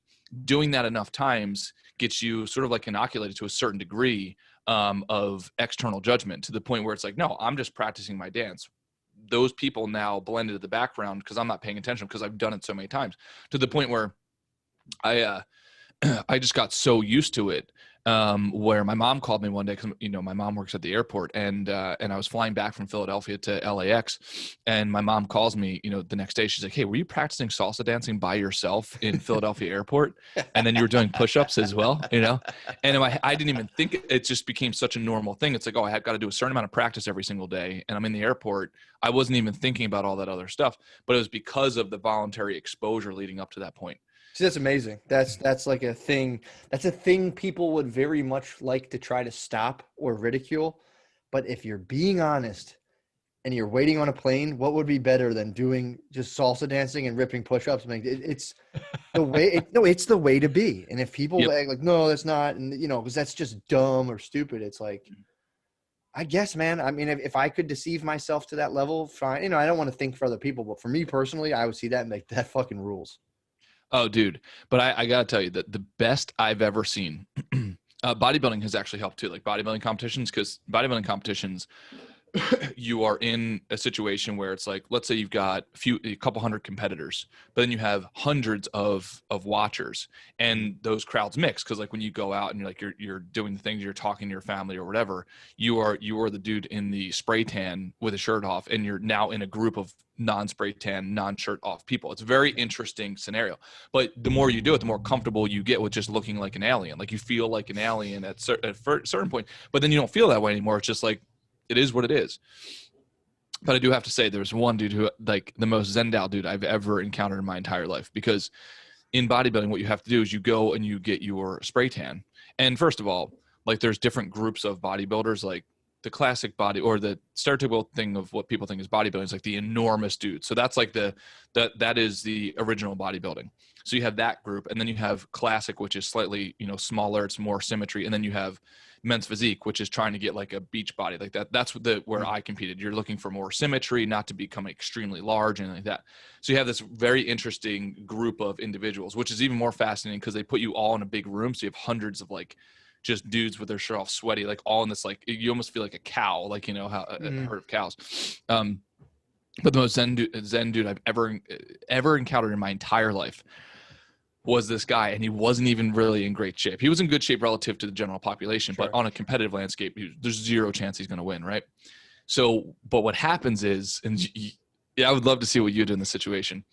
doing that enough times gets you sort of like inoculated to a certain degree of external judgment, to the point where it's like, no, I'm just practicing my dance. Those people now blend into the background because I'm not paying attention, because I've done it so many times, to the point where I just got so used to it, where my mom called me one day, because my mom works at the airport, and I was flying back from Philadelphia to LAX, and my mom calls me the next day. She's like, hey, were you practicing salsa dancing by yourself in Philadelphia airport, and then you were doing push-ups as well? And I didn't even think, it just became such a normal thing. It's like, oh, I have got to do a certain amount of practice every single day, and I'm in the airport. I wasn't even thinking about all that other stuff, but it was because of the voluntary exposure leading up to that point. See, that's amazing. That's like a thing. That's a thing people would very much like to try to stop or ridicule. But if you're being honest and you're waiting on a plane, what would be better than doing just salsa dancing and ripping push-ups? I mean, it's the way. It's the way to be. And if people act like, no, that's not, and because that's just dumb or stupid. It's like, I guess, man. I mean, if I could deceive myself to that level, fine. I don't want to think for other people, but for me personally, I would see that and like, that fucking rules. Oh, dude. But I got to tell you that the best I've ever seen, bodybuilding has actually helped too, like bodybuilding competitions, because bodybuilding competitions, you are in a situation where it's like, let's say you've got a couple hundred competitors, but then you have hundreds of watchers, and those crowds mix. Cause like when you go out and you're doing the things, you're talking to your family or whatever, you are the dude in the spray tan with a shirt off, and you're now in a group of non-spray tan, non-shirt off people. It's a very interesting scenario, but the more you do it, the more comfortable you get with just looking like an alien. Like you feel like an alien at a certain point, but then you don't feel that way anymore. It's just like, it is what it is. But I do have to say, there's one dude who, like, the most Zen Dao dude I've ever encountered in my entire life, because in bodybuilding, what you have to do is you go and you get your spray tan. And first of all, like there's different groups of bodybuilders, like the classic body or the stereotypical thing of what people think is bodybuilding is like the enormous dude. So that's like that is the original bodybuilding. So you have that group, and then you have classic, which is slightly, smaller. It's more symmetry. And then you have men's physique, which is trying to get like a beach body like that. That's where I competed. You're looking for more symmetry, not to become extremely large and like that. So you have this very interesting group of individuals, which is even more fascinating because they put you all in a big room. So you have hundreds of like just dudes with their shirt off, sweaty, like all in this, like you almost feel like a cow, like how a herd of cows. But the most zen dude I've ever encountered in my entire life was this guy, and he wasn't even really in great shape. He was in good shape relative to the general population, Sure. but on a competitive landscape, there's zero chance he's going to win, right? So, but what happens is, and I would love to see what you do in this situation.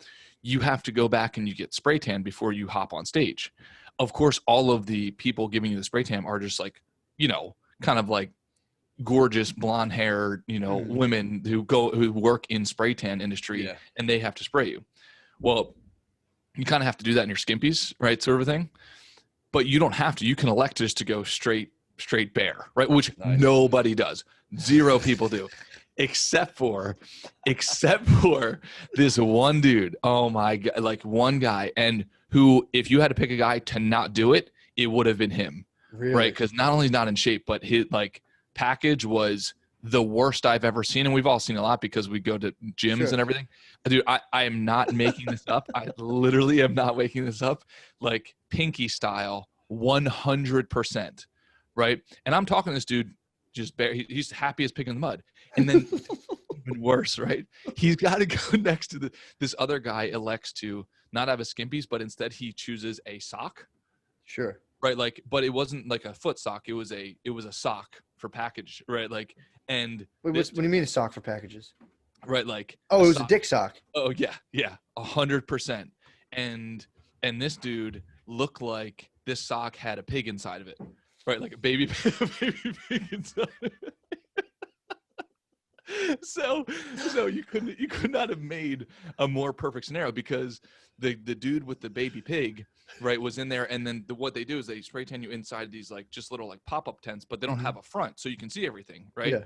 You have to go back and you get spray tan before you hop on stage. Of course, all of the people giving you the spray tan are just like, kind of like gorgeous blonde hair, women who work in spray tan industry, and they have to spray you. Well, you kind of have to do that in your skimpies, right? Sort of a thing. But you don't have to. You can elect just to go straight bare, right? Which nobody does. Zero people do. Except for this one dude. Oh my God. Like one guy. And who, if you had to pick a guy to not do it, it would have been him. Really? Right? Because not only is not in shape, but his like package was the worst I've ever seen. And we've all seen a lot because we go to gyms and everything. Dude, I am not making this up. I literally am not making this up. Like pinky style, 100%. Right? And I'm talking to this dude just he's happy as pig in the mud. And then even worse, right? He's got to go next to this other guy elects to not have a skimpies, but instead he chooses a sock. Sure. Right. Like, but it wasn't like a foot sock. It was a sock for package. Right. Like, and wait, what do you mean a sock for packages? Right. Like, it was a dick sock. Oh yeah. Yeah. 100%. And this dude looked like this sock had a pig inside of it. Right. Like a baby pig inside of it. So you could not have made a more perfect scenario because the dude with the baby pig, right, was in there, and then what they do is they spray tan you inside these like just little like pop-up tents, but they don't have a front, so you can see everything, right? Yeah.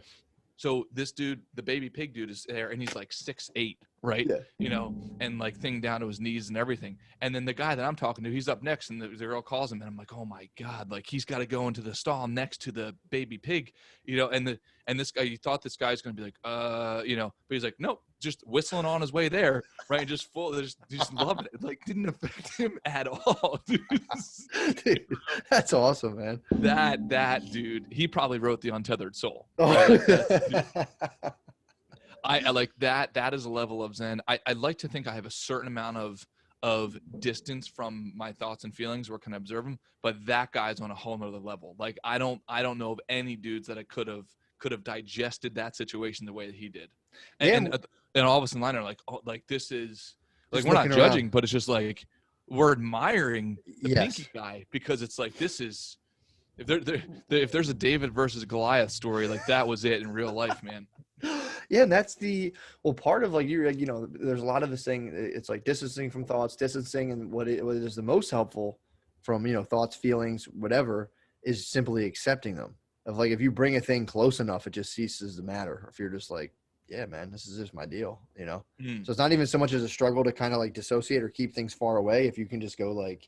So this dude, the baby pig dude, is there, and he's like 6'8", right? Yeah. And like thing down to his knees and everything. And then the guy that I'm talking to, he's up next, and the girl calls him, and I'm like, oh my God, like he's got to go into the stall next to the baby pig, and this guy, you thought this guy's going to be like, but he's like, nope, just whistling on his way there, right? Just loved it. Like didn't affect him at all, dude. Dude, that's awesome, man. That dude, he probably wrote The Untethered Soul. Right? I like that. That is a level of Zen. I like to think I have a certain amount of distance from my thoughts and feelings where I can observe them, but that guy's on a whole nother level. Like I don't know of any dudes that I could have digested that situation the way that he did. And all of us in line are like, oh, like this is like, we're not judging around, but it's just like we're admiring the pinky guy because it's like, this is, if there's a David versus Goliath story, like that was it in real life, man. Yeah, and that's part of like there's a lot of this thing. It's like distancing from thoughts, distancing, and what is the most helpful from thoughts, feelings, whatever, is simply accepting them. Of like, if you bring a thing close enough, it just ceases to matter. If you're just like, yeah, man, this is just my deal, So it's not even so much as a struggle to kind of like dissociate or keep things far away. If you can just go like,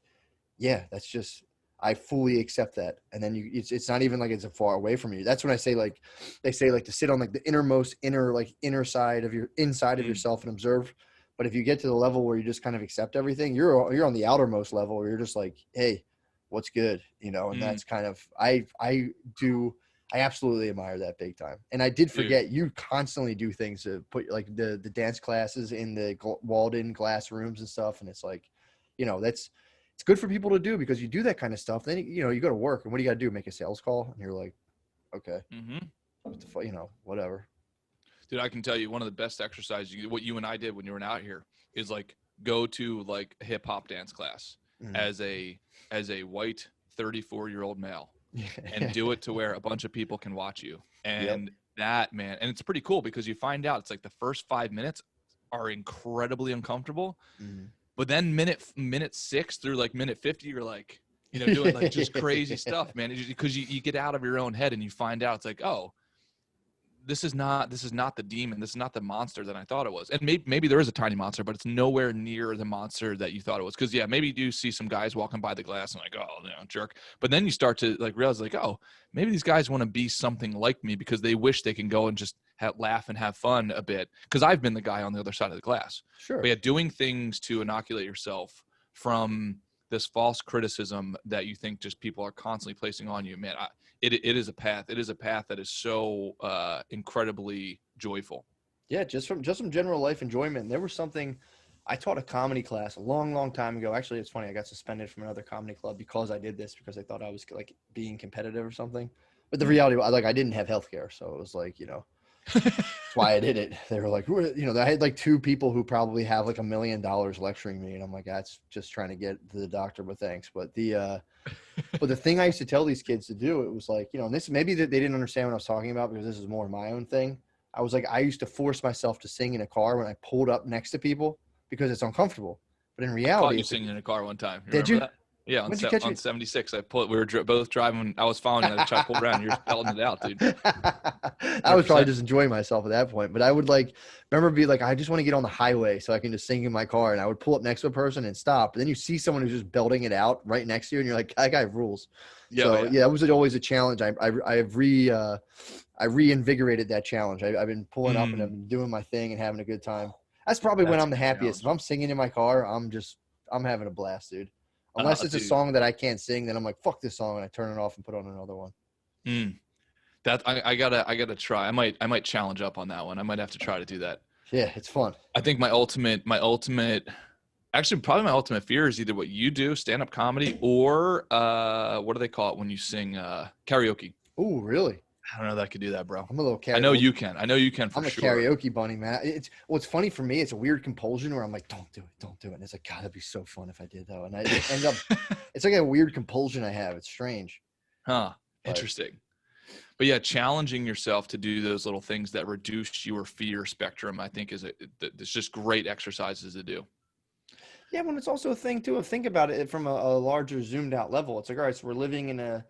yeah, that's just, I fully accept that. And then it's not even like it's far away from you. That's when I say, like, they say like to sit on like the inner side of inside of yourself and observe. But if you get to the level where you just kind of accept everything, you're on the outermost level where you're just like, hey, what's good? And that's kind of, I absolutely admire that big time. And I did forget, you constantly do things to put like the dance classes in the walled-in glass rooms and stuff. And it's like, it's good for people to do because you do that kind of stuff. Then, you go to work and what do you got to do? Make a sales call? And you're like, okay, whatever. Dude, I can tell you one of the best exercises, what you and I did when you were out here, is like go to like a hip hop dance class as a white 34-year-old male. And do it to where a bunch of people can watch you. And that, man, and it's pretty cool because you find out it's like the first 5 minutes are incredibly uncomfortable, But then minute 6 through like minute 50, you're like, you know, doing like just crazy stuff, man. Because you get out of your own head and you find out it's like, oh, this is not the demon. This is not the monster that I thought it was. And maybe there is a tiny monster, but it's nowhere near the monster that you thought it was. Because yeah, maybe you do see some guys walking by the glass and like, oh, you know, jerk. But then you start to like realize like, oh, maybe these guys want to be something like me because they wish they can go and just laugh and have fun a bit. Because I've been the guy on the other side of the glass. Sure. But yeah, doing things to inoculate yourself from this false criticism that you think just people are constantly placing on you, man. It is a path. It is a path that is so incredibly joyful. Yeah, just from general life enjoyment. There was something I taught a comedy class a long, long time ago. Actually, it's funny. I got suspended from another comedy club because I did this because I thought I was like being competitive or something. But the reality, like, I didn't have healthcare, so it was like, you know, that's why I did it. They were like, you know, I had like 2 people who probably have like $1 million lecturing me, and I'm like, that's just trying to get to the doctor, but thanks. But the thing I used to tell these kids to do, it was like, you know, and this maybe that they didn't understand what I was talking about because this is more my own thing. I was like, I used to force myself to sing in a car when I pulled up next to people because it's uncomfortable. But in reality, I caught you singing in a car one time. Did you? That? Yeah, on 76. We were both driving. I was following you. I tried to pull around. You're spelling it out, dude. I was probably just enjoying myself at that point. But I would like remember be like, I just want to get on the highway so I can just sing in my car. And I would pull up next to a person and stop. And then you see someone who's just belting it out right next to you, and you're like, that guy rules. Yeah, so yeah, that was always a challenge. I reinvigorated that challenge. I've been pulling up and I've been doing my thing and having a good time. That's probably when I'm the happiest. If I'm singing in my car, I'm having a blast, dude. Unless it's a song that I can't sing, then I'm like, fuck this song, and I turn it off and put on another one. That I gotta try. I might challenge up on that one. I might have to try to do that. Yeah, it's fun. I think actually probably my ultimate fear is either what you do, stand-up comedy, or what do they call it when you sing karaoke? Oh, really? I don't know that I could do that, bro. I'm a little karaoke. I know you can for sure. I'm a karaoke bunny, man. It's funny for me. It's a weird compulsion where I'm like, don't do it. And it's like, God, that'd be so fun if I did though. And I end up, it's like a weird compulsion I have. It's strange. Huh. Interesting. But yeah, challenging yourself to do those little things that reduce your fear spectrum, I think it's just great exercises to do. Yeah, when it's also a thing too, think about it from a larger zoomed out level. It's like, all right, so we're living in a,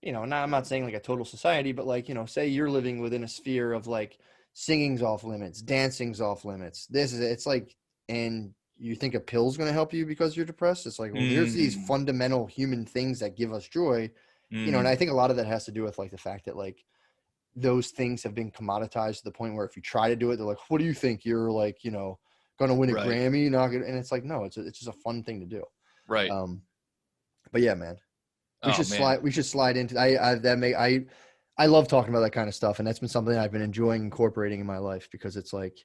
you know, I'm not saying like a total society, but like, you know, say you're living within a sphere of like singing's off limits, dancing's off limits. It's like, and you think a pill's going to help you because you're depressed. It's like, well, there's these fundamental human things that give us joy, you know, and I think a lot of that has to do with like the fact that like those things have been commoditized to the point where if you try to do it, they're like, what do you think? You're like, you know, going to win a Grammy, not gonna, and it's like, no, it's just a fun thing to do. Right. But yeah, man. We should slide into I love talking about that kind of stuff, and that's been something I've been enjoying incorporating in my life because it's like,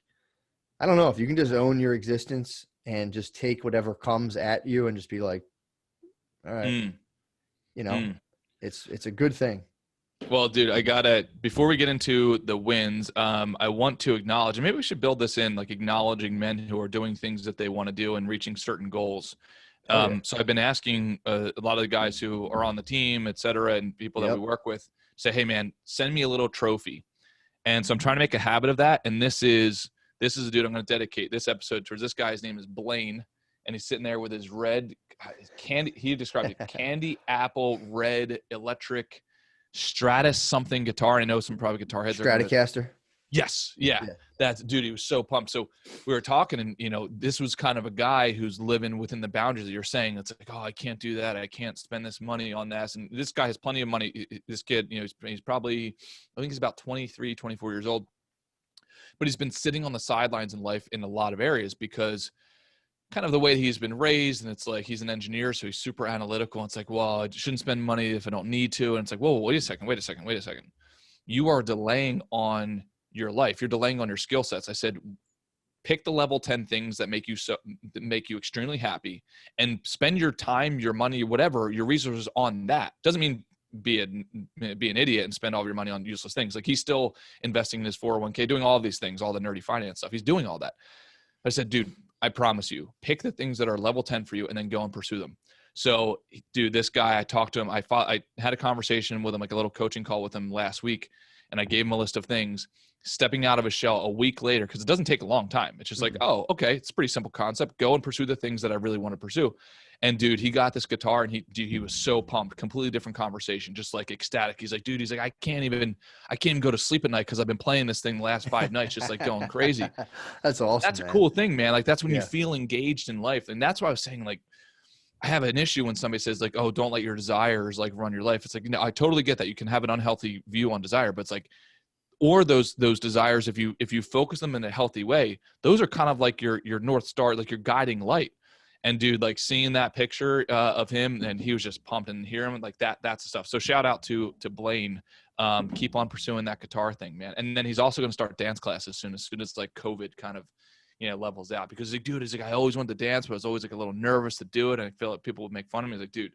I don't know, if you can just own your existence and just take whatever comes at you and just be like, all right, you know, it's a good thing. Well, dude, before we get into the wins, I want to acknowledge, and maybe we should build this in, like acknowledging men who are doing things that they want to do and reaching certain goals. So I've been asking a lot of the guys who are on the team, et cetera, and people that we work with say, hey man, send me a little trophy. And so I'm trying to make a habit of that. And this is a dude I'm going to dedicate this episode towards. This guy's name is Blaine, and he's sitting there with his red candy. He described it candy apple red electric Stratus something guitar. I know some probably guitar heads. Stratocaster. Yes. Yeah. That's, dude, he was so pumped. So we were talking, and, you know, this was kind of a guy who's living within the boundaries that you're saying. It's like, oh, I can't do that. I can't spend this money on this. And this guy has plenty of money. This kid, you know, he's probably, I think he's about 23, 24 years old, but he's been sitting on the sidelines in life in a lot of areas because kind of the way he's been raised. And it's like, he's an engineer, so he's super analytical. And it's like, well, I shouldn't spend money if I don't need to. And it's like, whoa, wait a second. You are delaying on your life. You're delaying on your skill sets. I said, pick the level 10 things that make you extremely happy and spend your time, your money, whatever, your resources on that. Doesn't mean be an idiot and spend all of your money on useless things. Like, he's still investing in his 401k, doing all of these things, all the nerdy finance stuff. He's doing all that. I said, dude, I promise you, pick the things that are level 10 for you and then go and pursue them. So, dude, this guy, I talked to him. I had a conversation with him, like a little coaching call with him last week. and I gave him a list of things, stepping out of his shell a week later, because it doesn't take a long time. It's just like, oh, okay, it's a pretty simple concept. Go and pursue the things that I really want to pursue. And dude, he got this guitar and he was so pumped. Completely different conversation, just like ecstatic. He's like, dude, he's like, I can't even go to sleep at night because I've been playing this thing the last 5 nights, just like going crazy. That's awesome. That's man. a cool thing, man. Like that's when you feel engaged in life. And that's why I was saying, like, I have an issue when somebody says like, oh, don't let your desires like run your life. It's like, no, I totally get that. You can have an unhealthy view on desire, but it's like, or those desires, if you focus them in a healthy way, those are kind of like your North Star, like your guiding light. And dude, like seeing that picture of him, and he was just pumped, and hear him like that. That's the stuff. So shout out to Blaine. Keep on pursuing that guitar thing, man. And then he's also going to start dance class as soon as like COVID kind of, levels out, because like, dude, he's like, I always wanted to dance, but I was always like a little nervous to do it. And I feel like people would make fun of me. He's like, dude,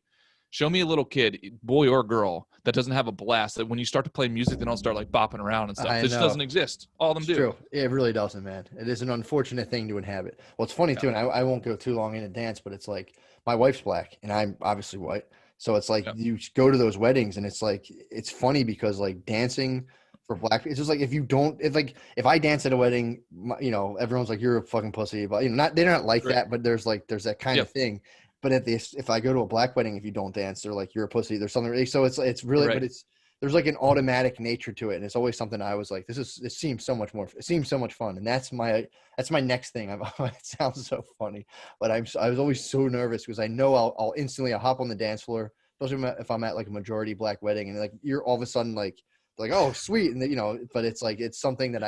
show me a little kid, boy or girl, that doesn't have a blast, that when you start to play music, they don't start like bopping around and stuff. This doesn't exist. All of them do. True. It really doesn't, man. It is an unfortunate thing to inhabit. Well, it's funny too, and I won't go too long into dance, but it's like my wife's black and I'm obviously white. So it's like you go to those weddings and it's like, it's funny because like dancing for black people, it's just like, if I dance at a wedding, everyone's like, you're a fucking pussy, but they're not like that, but there's that kind of thing. But if I go to a black wedding, if you don't dance, they're like, you're a pussy. There's something. So it's really, but there's like an automatic nature to it. And it's always something I was like, it seems so much fun. And that's my next thing. It sounds so funny, but I was always so nervous because I know I'll instantly hop on the dance floor, especially if I'm at like a majority black wedding, and like you're all of a sudden like oh sweet, and but it's like it's something that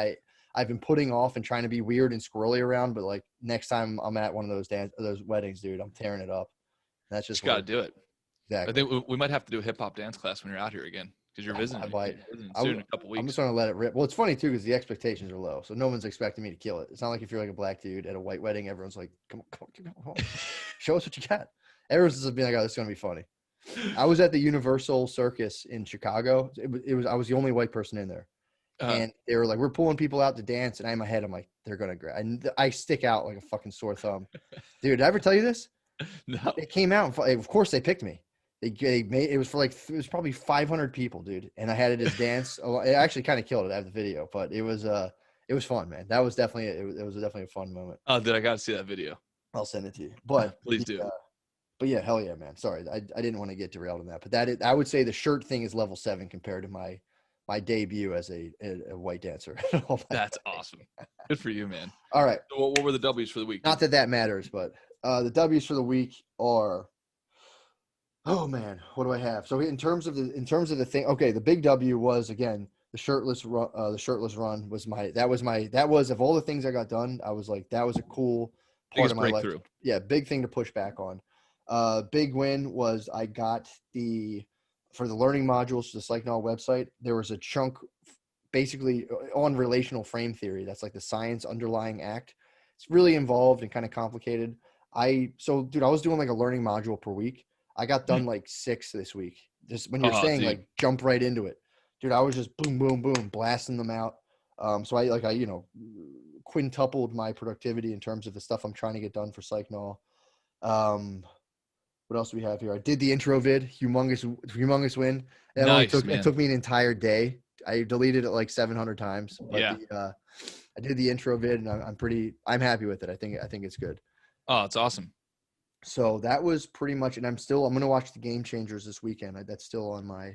I've been putting off and trying to be weird and squirrely around, but like next time I'm at one of those weddings, dude, I'm tearing it up. That's just got to do it. Exactly. I think we might have to do a hip hop dance class when you're out here again, because you're visiting. Soon in a couple weeks. I'm just going to let it rip. Well, it's funny too because the expectations are low, so no one's expecting me to kill it. It's not like if you're like a black dude at a white wedding, everyone's like, come on, show us what you got. Everyone's just being like, oh, this is going to be funny. I was at the Universal Circus in Chicago. I was the only white person in there. And they were like, we're pulling people out to dance. And in my head, I'm like, they're going to grab. And I stick out like a fucking sore thumb. Dude, did I ever tell you this? No. They came out. And of course, they picked me. They made it was for like, it was probably 500 people, dude. And I had it as dance. It actually kind of killed it. I have the video, but it was fun, man. That was definitely, it was definitely a fun moment. Oh, dude, I got to see that video. I'll send it to you. But please do. But yeah, hell yeah, man. Sorry, I didn't want to get derailed on that. But I would say the shirt thing is level 7 compared to my debut as a white dancer. That's awesome. Good for you, man. All right. So what were the W's for the week? Not that matters, but the W's for the week are, oh man, what do I have? So in terms of the thing, okay, the big W was again the shirtless run. The shirtless run was of all the things I got done, I was like, that was a cool part of my life. Yeah, big thing to push back on. Big win was I got for the learning modules to the Psychnol website, there was a chunk basically on relational frame theory. That's like the science underlying act. It's really involved and kind of complicated. Dude, I was doing like a learning module per week. I got done like 6 this week. Just when you're saying like jump right into it, dude, I was just boom, boom, boom, blasting them out. So I quintupled my productivity in terms of the stuff I'm trying to get done for Psychnol. What else do we have here? I did the intro vid, humongous win. It took me an entire day. I deleted it like 700 times. But I did the intro vid, and I'm happy with it. I think it's good. Oh, it's awesome. So that was pretty much, and I'm going to watch the Game Changers this weekend. That's still on my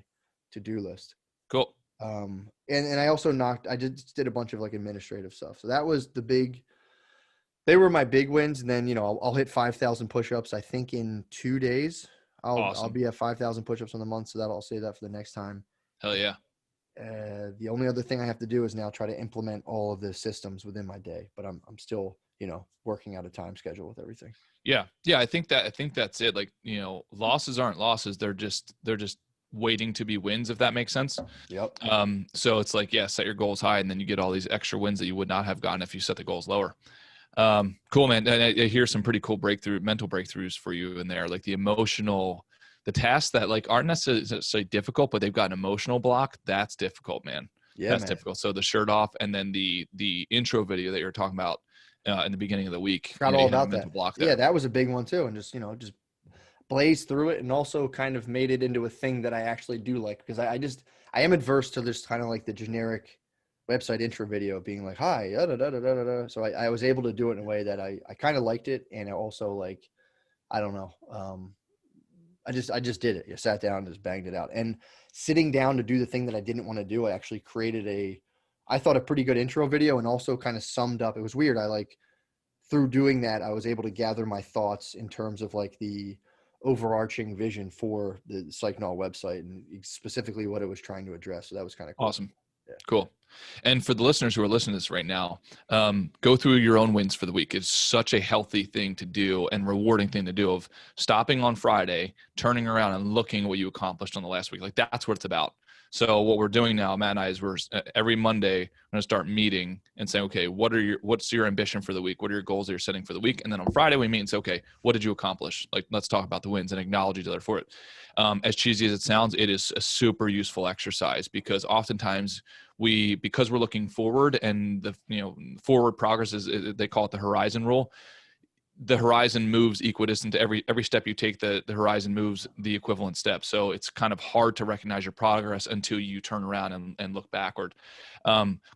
to-do list. Cool. And I also I did a bunch of like administrative stuff. So that was they were my big wins. And then, I'll hit 5,000 push-ups, I think in 2 days. I'll be at 5,000 push-ups on the month. So I'll save that for the next time. Hell yeah. The only other thing I have to do is now try to implement all of the systems within my day, but I'm still, working out a time schedule with everything. Yeah. Yeah. I think that's it. Like, losses aren't losses. They're just waiting to be wins, if that makes sense. Yep. So it's like, set your goals high, and then you get all these extra wins that you would not have gotten if you set the goals lower. Cool, man. And I hear some pretty cool mental breakthroughs for you in there, like the tasks that like aren't necessarily difficult, but they've got an emotional block. That's difficult, man. Yeah, that's difficult. So the shirt off, and then the intro video that you were talking about in the beginning of the week. Forgot all about that. Yeah, that was a big one too. And just blazed through it and also kind of made it into a thing that I actually do like, because I am adverse to this kind of like the generic website intro video being like, hi, da, da, da, da, da, da. So I was able to do it in a way that I kind of liked it. And I also like, I don't know. I just did it. I sat down and just banged it out. And sitting down to do the thing that I didn't want to do, I actually created I thought a pretty good intro video, and also kind of summed up. It was weird. Through doing that, I was able to gather my thoughts in terms of like the overarching vision for the Psychnol website and specifically what it was trying to address. So that was kind of cool. Awesome. Yeah. Cool. And for the listeners who are listening to this right now, go through your own wins for the week. It's such a healthy thing to do and rewarding thing to do, of stopping on Friday, turning around and looking at what you accomplished on the last week. Like, that's what it's about. So what we're doing now, Matt and I, is we're every Monday, we're going to start meeting and saying, okay, what's your ambition for the week? What are your goals that you're setting for the week? And then on Friday we meet and say, okay, what did you accomplish? Like, let's talk about the wins and acknowledge each other for it. As cheesy as it sounds, it is a super useful exercise, because oftentimes because we're looking forward, and the forward progress is, they call it the horizon rule. The horizon moves equidistant to every step you take. The horizon moves the equivalent step. So it's kind of hard to recognize your progress until you turn around and look backward.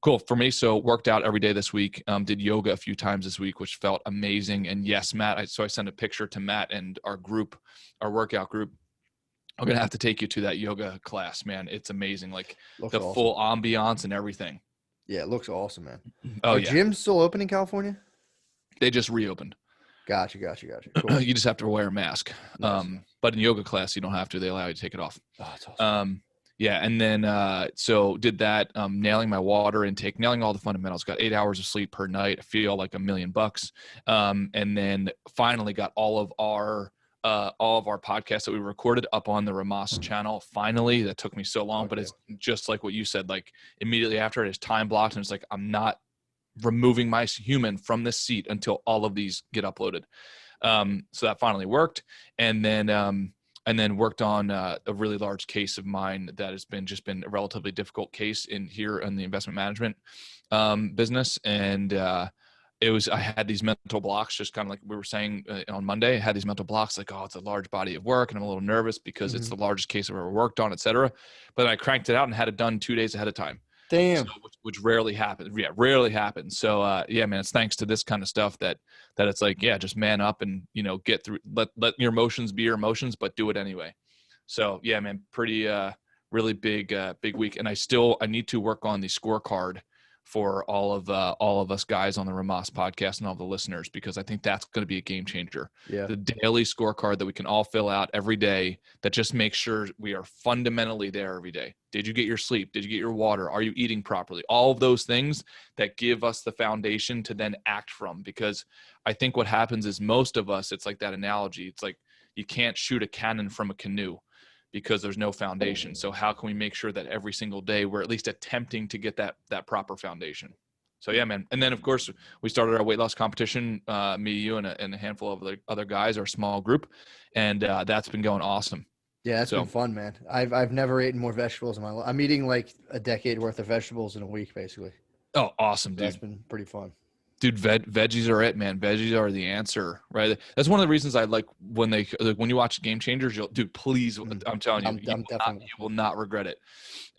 Cool. For me, so worked out every day this week. Did yoga a few times this week, which felt amazing. And yes, Matt, so I sent a picture to Matt and our workout group. I'm going to have to take you to that yoga class, man. It's amazing. Like, looks the awesome. Full ambiance and everything. Yeah, it looks awesome, man. Are gyms still open in California? They just reopened. Gotcha. Cool. You just have to wear a mask. Nice. But in yoga class, you don't have to. They allow you to take it off. Oh, that's awesome. Yeah. And then, so did that, nailing my water intake, nailing all the fundamentals, got 8 hours of sleep per night. I feel like $1,000,000. And then finally got all of our podcasts that we recorded up on the Rhomas channel. Finally, that took me so long, okay. But it's just like what you said, like immediately after it is time blocked. And it's like, I'm not removing my human from this seat until all of these get uploaded. So that finally worked. And then worked on a really large case of mine that has been a relatively difficult case in the investment management business. And I had these mental blocks, just kind of like we were saying on Monday. I had these mental blocks like, oh, it's a large body of work, and I'm a little nervous because it's the largest case I've ever worked on, et cetera. But then I cranked it out and had it done 2 dadays ahead of time. Damn. So, which rarely happens. Yeah, rarely happens. So yeah, man, it's thanks to this kind of stuff that it's like, yeah, just man up and get through. Let your emotions be your emotions, but do it anyway. So yeah, man, pretty really big week. And I need to work on the scorecard for all of us guys on the Rhomas podcast and all the listeners, because I think that's going to be a game changer. Yeah. The daily scorecard that we can all fill out every day that just makes sure we are fundamentally there every day. Did you get your sleep? Did you get your water? Are you eating properly? All of those things that give us the foundation to then act from, because I think what happens is most of us, it's like that analogy. It's like you can't shoot a cannon from a canoe because there's no foundation. So how can we make sure that every single day we're at least attempting to get that proper foundation? So yeah, man. And then of course we started our weight loss competition, me, you, and a handful of other guys, our small group. And that's been going awesome. Yeah, that's been fun, man. I've never eaten more vegetables in my life. I'm eating like a decade worth of vegetables in a week, basically. Oh, awesome, dude. That's been pretty fun. Dude, veggies are it, man. Veggies are the answer, right? That's one of the reasons I like when you watch Game Changers, please, I'm telling you, you will not regret it.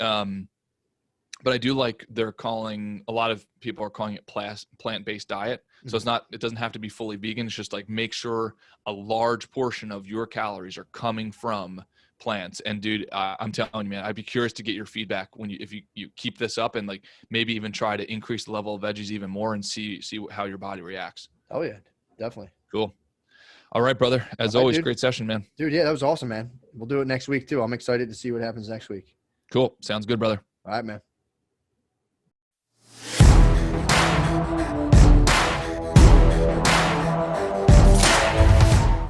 But I do like a lot of people are calling it plant-based diet. So it doesn't have to be fully vegan. It's just like, make sure a large portion of your calories are coming from plants. And dude, I'm telling you, man, I'd be curious to get your feedback if you keep this up, and like maybe even try to increase the level of veggies even more and see how your body reacts. Oh yeah, definitely. Cool. All right, brother. As always, dude. Great session, man. Dude, yeah, that was awesome, man. We'll do it next week too. I'm excited to see what happens next week. Cool. Sounds good, brother. All right, man.